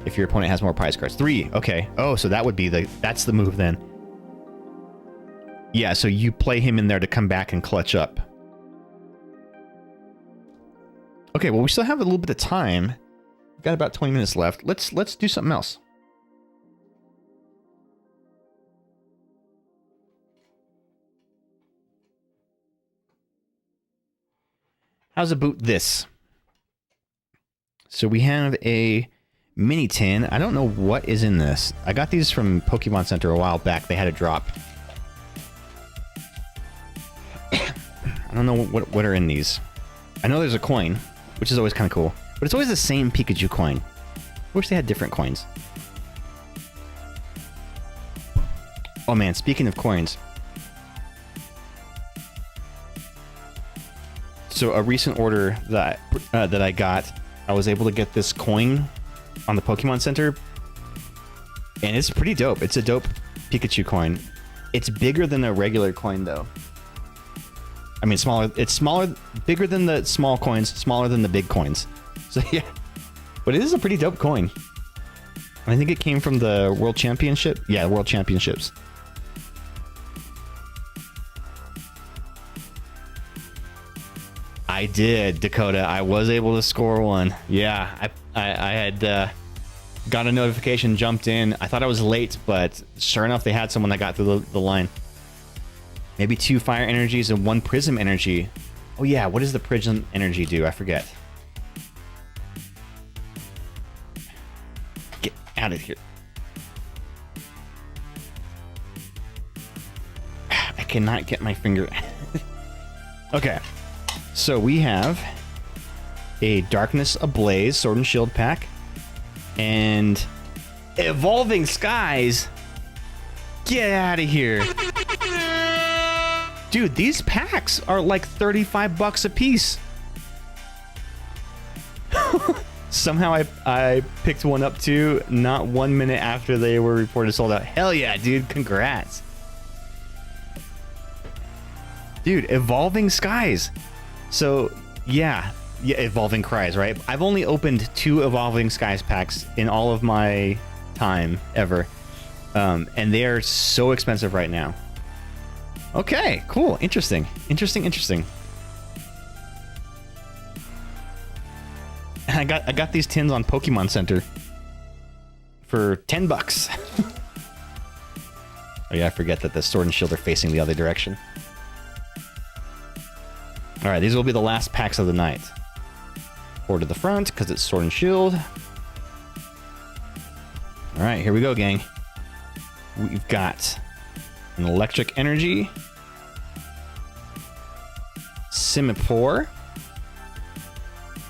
[SPEAKER 5] If your opponent has more prize cards. 3, okay. Oh, so that would be that's the move then. Yeah, so you play him in there to come back and clutch up. Okay, well we still have a little bit of time. We've got about 20 minutes left. Let's do something else. How's about this? So we have a mini tin. I don't know what is in this. I got these from Pokemon Center a while back. They had a drop. I don't know what are in these. I know there's a coin, which is always kind of cool. But it's always the same Pikachu coin. I wish they had different coins. Oh man, speaking of coins. So a recent order that I got, I was able to get this coin on the Pokemon Center, and it's pretty dope. It's a dope Pikachu coin. It's bigger than a regular coin, though. I mean, smaller. It's smaller, bigger than the small coins, smaller than the big coins. So yeah, but it is a pretty dope coin. I think it came from the World Championship. Yeah, World Championships. I did, Dakota. I was able to score one. Yeah, I had got a notification, jumped in. I thought I was late, but sure enough, they had someone that got through the line. Maybe 2 fire energies and 1 prism energy. Oh yeah, what does the prism energy do? I forget. Get out of here. I cannot get my finger. Okay. So we have a Darkness Ablaze Sword and Shield pack and Evolving Skies. Get out of here. Dude, these packs are like 35 bucks a piece. Somehow I picked one up too, not 1 minute after they were reported sold out. Hell yeah, dude, congrats. Dude, Evolving Skies. So, yeah, Evolving Cries, right? I've only opened 2 Evolving Skies packs in all of my time ever. And they are so expensive right now. Okay, cool. Interesting. Interesting. I got these tins on Pokemon Center for 10 bucks. Oh yeah, I forget that the Sword and Shield are facing the other direction. All right, these will be the last packs of the night. 4 to the front because it's Sword and Shield. All right, here we go, gang. We've got an Electric Energy, Simipour.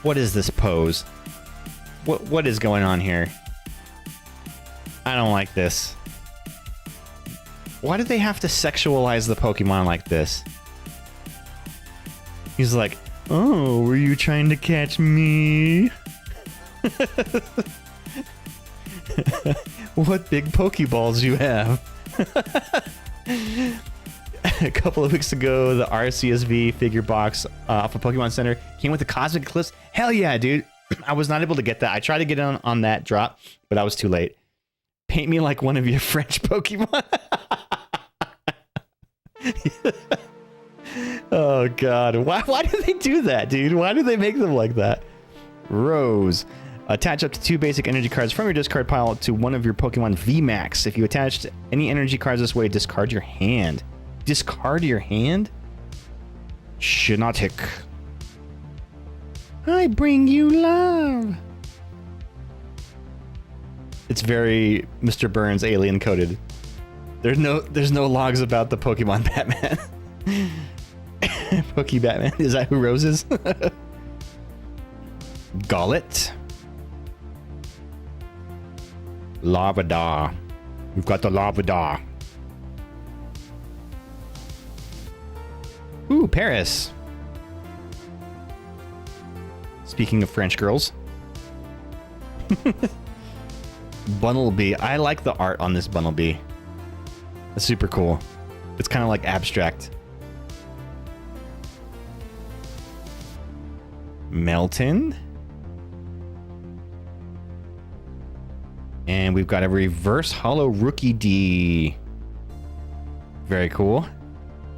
[SPEAKER 5] What is this pose? What is going on here? I don't like this. Why do they have to sexualize the Pokemon like this? He's like, oh, were you trying to catch me? What big Pokeballs you have. A couple of weeks ago, the RCSV figure box off of Pokemon Center came with the Cosmic Eclipse. Hell yeah, dude. I was not able to get that. I tried to get on that drop, but I was too late. Paint me like one of your French Pokemon. Oh, God. Why do they do that, dude? Why do they make them like that? Rose. Attach up to 2 basic energy cards from your discard pile to one of your Pokemon VMAX. If you attach any energy cards this way, discard your hand. Discard your hand? Shinotic. I bring you love. It's very Mr. Burns alien coded. There's no logs about the Pokemon Batman. Poke Batman. Is that who Rose is? Gullet. Lavada. We've got the Lavada. Ooh, Paris. Speaking of French girls. Bunnelby. I like the art on this Bunnelby. It's super cool. It's kind of like abstract. Melton. And we've got a reverse hollow rookie D. Very cool.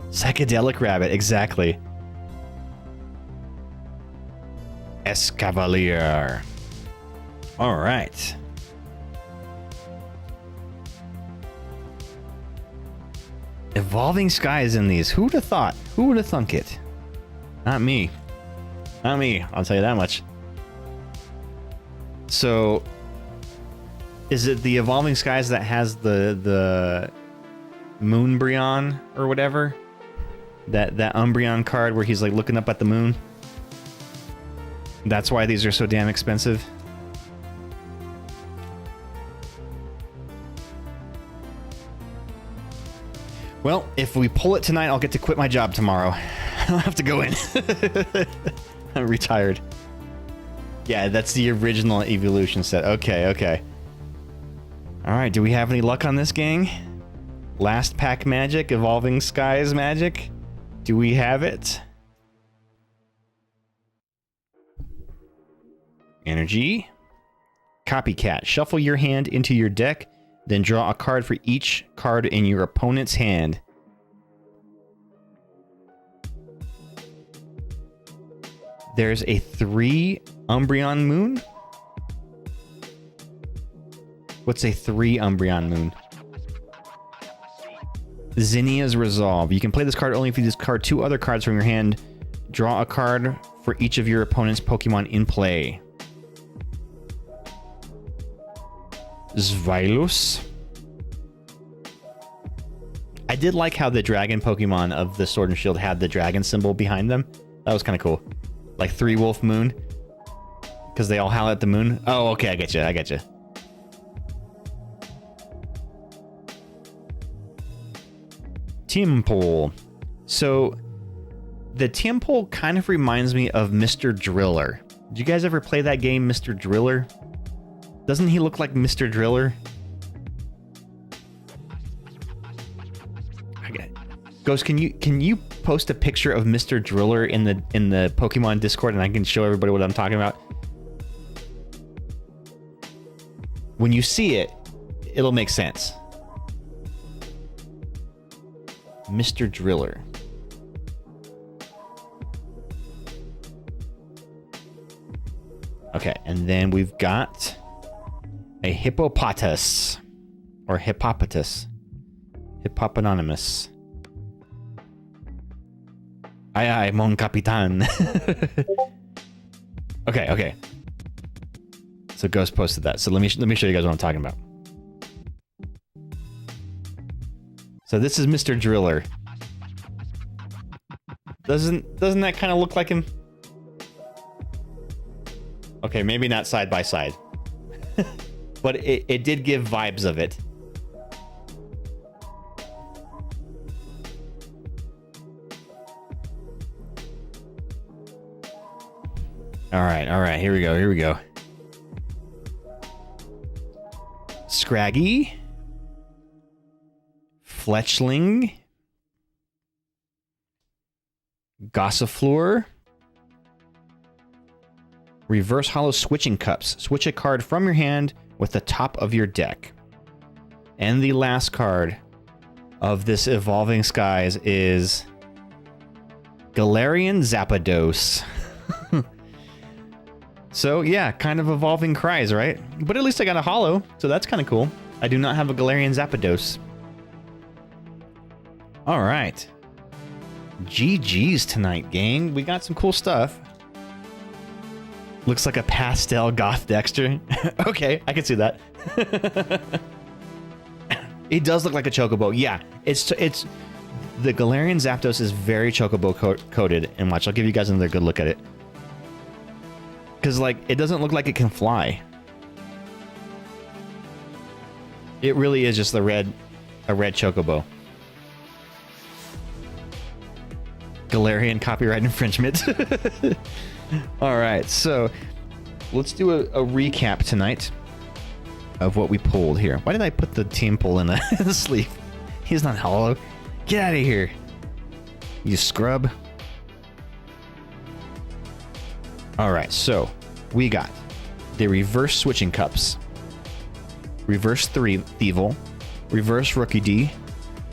[SPEAKER 5] Psychedelic rabbit, exactly. Escavalier. All right. Evolving skies in these. Who would have thought? Who would have thunk it? Not me. Not me. I'll tell you that much. So, is it the Evolving Skies that has the Moonbryon or whatever? That Umbreon card where he's like looking up at the moon? That's why these are so damn expensive. Well, if we pull it tonight, I'll get to quit my job tomorrow. I don't have to go in. I'm retired. Yeah, that's the original evolution set. Okay, okay. Alright, do we have any luck on this, gang? Last pack magic, Evolving Skies magic? Do we have it? Energy. Copycat. Shuffle your hand into your deck, then draw a card for each card in your opponent's hand. There's a 3 Umbreon Moon? What's a 3 Umbreon Moon? Zinnia's Resolve. You can play this card only if you discard 2 other cards from your hand. Draw a card for each of your opponent's Pokemon in play. Zvylus. I did like how the dragon Pokemon of the Sword and Shield had the dragon symbol behind them. That was kind of cool. Like 3 Wolf Moon. Because they all howl at the moon. Oh, okay, I get you. I get you. Timpole. So, the Timpole kind of reminds me of Mr. Driller. Did you guys ever play that game, Mr. Driller? Doesn't he look like Mr. Driller? Okay. Ghost, can you post a picture of Mr. Driller in the Pokemon Discord and I can show everybody what I'm talking about? When you see it, it'll make sense. Mr. Driller. Okay, and then we've got a Hippopotas. Or Hippopotas. Hippoponymous. Aye aye, mon capitan. Okay, okay. So Ghost posted that. So let me show you guys what I'm talking about. So this is Mr. Driller. Doesn't that kind of look like him? Okay, maybe not side by side. But it did give vibes of it. Alright, here we go. Scraggy. Fletchling. Gossifleur. Reverse Hollow Switching Cups. Switch a card from your hand with the top of your deck. And the last card of this Evolving Skies is Galarian Zapdos. So yeah, kind of evolving cries, right? But at least I got a holo, so that's kind of cool. I do not have a Galarian Zapdos. All right. GG's tonight, gang. We got some cool stuff. Looks like a pastel goth Dexter. Okay, I can see that. It does look like a Chocobo. Yeah, it's the Galarian Zapdos is very Chocobo coated. And watch, I'll give you guys another good look at it. Because like it doesn't look like it can fly. It really is just a red chocobo. Galarian copyright infringement. All right, so let's do a recap tonight of what we pulled here. Why did I put the team pull in the sleeve? He's not hollow. Get out of here, you scrub. All right, so we got the reverse switching cups, reverse Thievul, reverse Rookie D,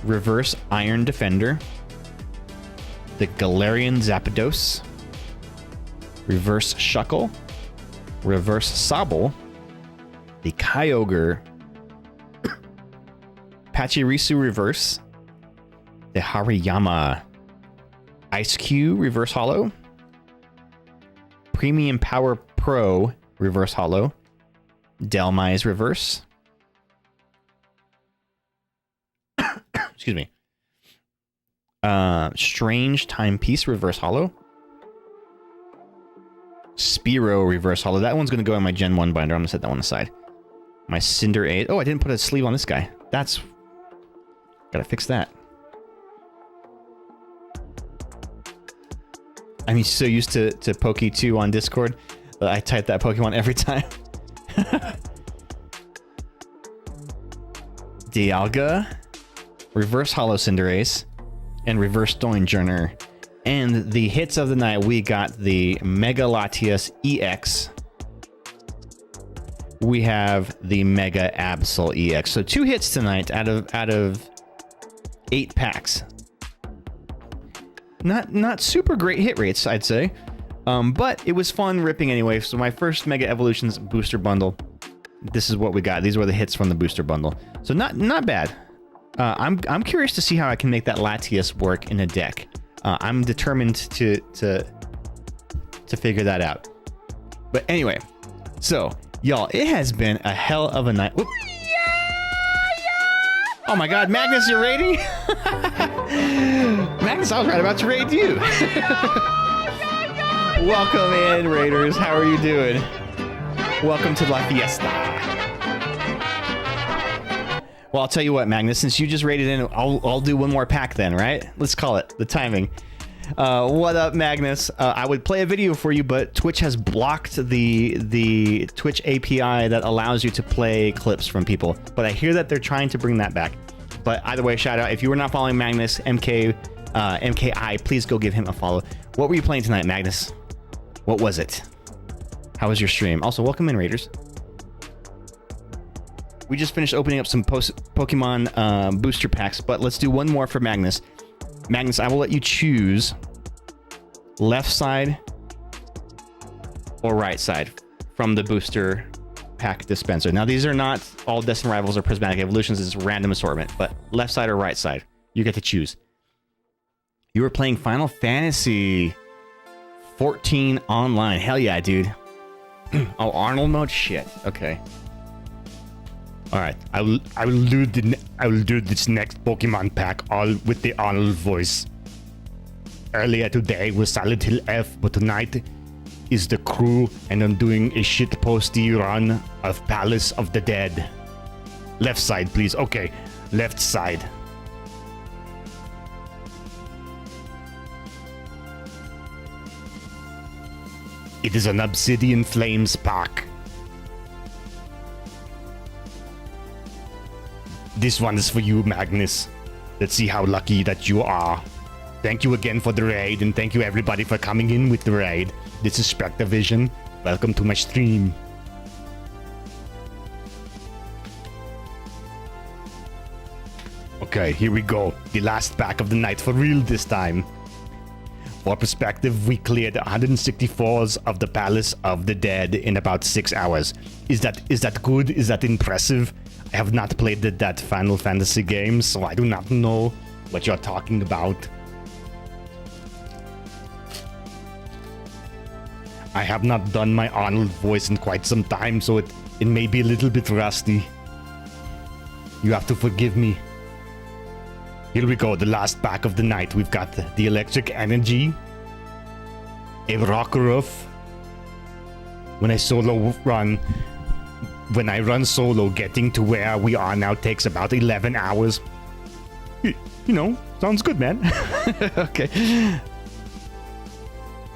[SPEAKER 5] reverse Iron Defender, the Galarian Zapdos, reverse Shuckle, reverse Sobble, the Kyogre, Pachirisu reverse, the Hariyama Ice Cube reverse holo, Premium Power Pro reverse holo, Delmise reverse, excuse me, Strange Timepiece reverse holo, Spearow reverse holo. That one's going to go in my Gen 1 binder. I'm going to set that one aside. My Cinder 8. Oh, I didn't put a sleeve on this guy. That's... Gotta fix that. I'm so used to Poke 2 on Discord that I type that Pokemon every time. Dialga, reverse holo Cinderace, and reverse Doinjourner. And the hits of the night, we got the Mega Latias EX. We have the Mega Absol EX. So 2 hits tonight out of 8 packs. Not super great hit rates, I'd say. But it was fun ripping anyway. So my first Mega Evolutions booster bundle, this is what we got. These were the hits from the booster bundle. So not bad. I'm curious to see how I can make that Latias work in a deck. I'm determined to figure that out. But anyway, so y'all, it has been a hell of a night. Oh my God, Magnus, you're raiding? Magnus, I was right about to raid you. Welcome in, raiders. How are you doing? Welcome to La Fiesta. Well, I'll tell you what, Magnus, since you just raided in, I'll do one more pack then, right? Let's call it the timing. What up, Magnus? I would play a video for you, but Twitch has blocked the Twitch API that allows you to play clips from people. But I hear that they're trying to bring that back. But either way, shout out. If you were not following Magnus, MKI, please go give him a follow. What were you playing tonight, Magnus? What was it? How was your stream? Also, welcome in, raiders. We just finished opening up some Pokemon booster packs, but let's do one more for Magnus. Magnus, I will let you choose left side or right side from the booster pack dispenser. Now, these are not all Destined Rivals or Prismatic Evolutions. It's random assortment, but left side or right side, you get to choose. You were playing Final Fantasy 14 online. Hell yeah, dude. Oh, Arnold mode? Shit. Okay. All right, I will do this next Pokemon pack all with the Arnold voice. Earlier today was Silent Hill F, but tonight is the crew, and I'm doing a shitposty run of Palace of the Dead. Left side, please. Okay, left side. It is an Obsidian Flames pack. This one is for you, Magnus. Let's see how lucky that you are. Thank you again for the raid, and thank you everybody for coming in with the raid. This is Spectavision. Welcome to my stream. Okay, here we go. The last pack of the night for real this time. For perspective, we cleared 164s of the Palace of the Dead in about 6 hours. Is that good? Is that impressive? I have not played that Final Fantasy game, so I do not know what you're talking about. I have not done my Arnold voice in quite some time, so it may be a little bit rusty. You have to forgive me. Here we go, the last pack of the night. We've got the Electric Energy, a Rockruff. When I solo run, when I run solo, getting to where we are now takes about 11 hours. You know, sounds good, man. Okay.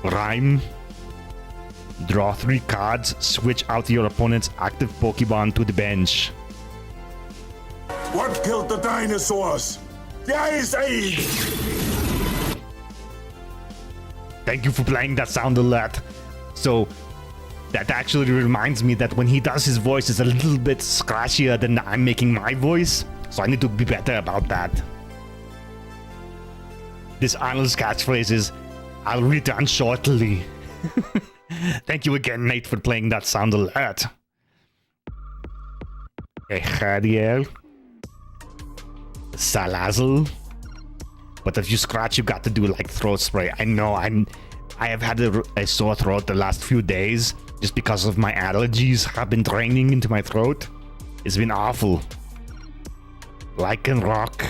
[SPEAKER 5] Rhyme. Draw 3 cards, switch out your opponent's active Pokemon to the bench.
[SPEAKER 6] What killed the dinosaurs? The Ice Age!
[SPEAKER 5] Thank you for playing that sound alert. So, that actually reminds me that when he does his voice, it's a little bit scratchier than I'm making my voice. So I need to be better about that. This Arnold's catchphrase is, I'll return shortly. Thank you again, Nate, for playing that sound alert. Echadiel. Salazzle. But if you scratch, you got to do like throat spray. I know, I have had a sore throat the last few days just because of my allergies have been draining into my throat. It's been awful. Lycan Rock.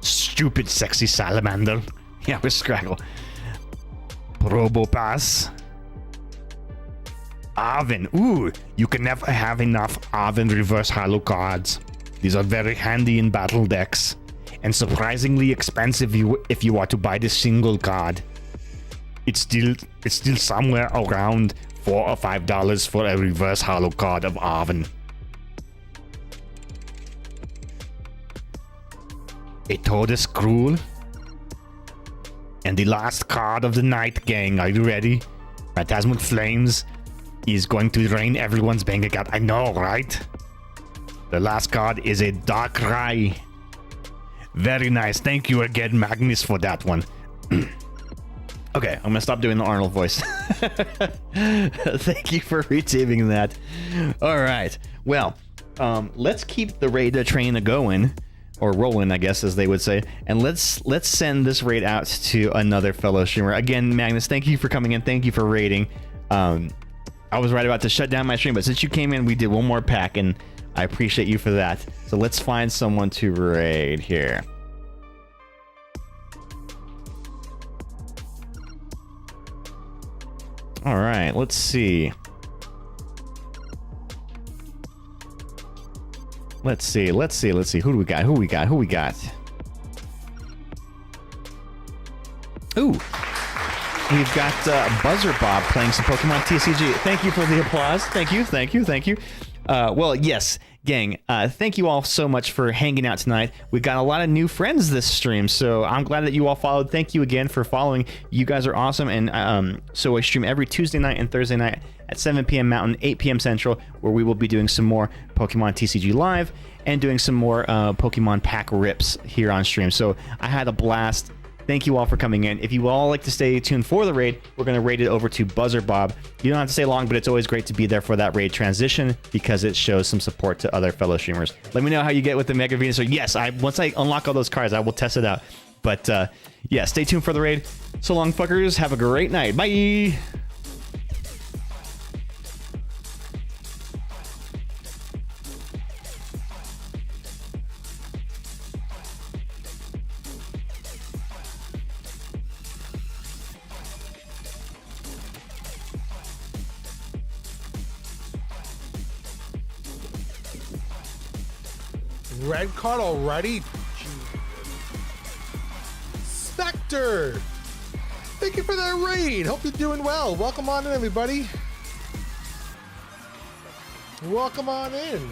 [SPEAKER 5] Stupid sexy salamander. Yeah, with Scraggle. Probopass. Arven. Ooh, you can never have enough Arven reverse holo cards. These are very handy in battle decks. And surprisingly expensive if you are to buy the single card. It's still somewhere around $4 or $5 for a reverse holo card of Arven. A Tortoise Cruel. And the last card of the night, gang. Are you ready? Phantasmal Flames is going to drain everyone's bank account. I know, right? The last card is a Darkrai. Very nice. Thank you again, Magnus, for that one. Okay, I'm gonna stop doing the Arnold voice. Thank you for retweeting that. All right. Well, let's keep the raid train going, or rolling, I guess, as they would say, and let's send this raid out to another fellow streamer. Again, Magnus, thank you for coming in. Thank you for raiding. I was right about to shut down my stream, but since you came in, we did one more pack, and I appreciate you for that. So let's find someone to raid here. All right, let's see. Let's see. Who do we got? Who we got? Ooh. We've got Buzzer Bob playing some Pokemon TCG. Thank you for the applause. Thank you. Well, yes, gang, thank you all so much for hanging out tonight. We got a lot of new friends this stream, so I'm glad that you all followed. Thank you again for following. You guys are awesome. And so I stream every Tuesday night and Thursday night at 7 p.m. Mountain, 8 p.m. Central, where we will be doing some more Pokemon TCG Live and doing some more Pokemon pack rips here on stream. So I had a blast. Thank you all for coming in. If you all like to stay tuned for the raid, we're going to raid it over to Buzzer Bob. You don't have to stay long, but it's always great to be there for that raid transition because it shows some support to other fellow streamers. Let me know how you get with the Mega Venusaur. Yes, once I unlock all those cards, I will test it out. But yeah, stay tuned for the raid. So long, fuckers. Have a great night. Bye.
[SPEAKER 2] Red card already? Spectre! Thank you for that raid. Hope you're doing well. Welcome on in, everybody. Welcome on in.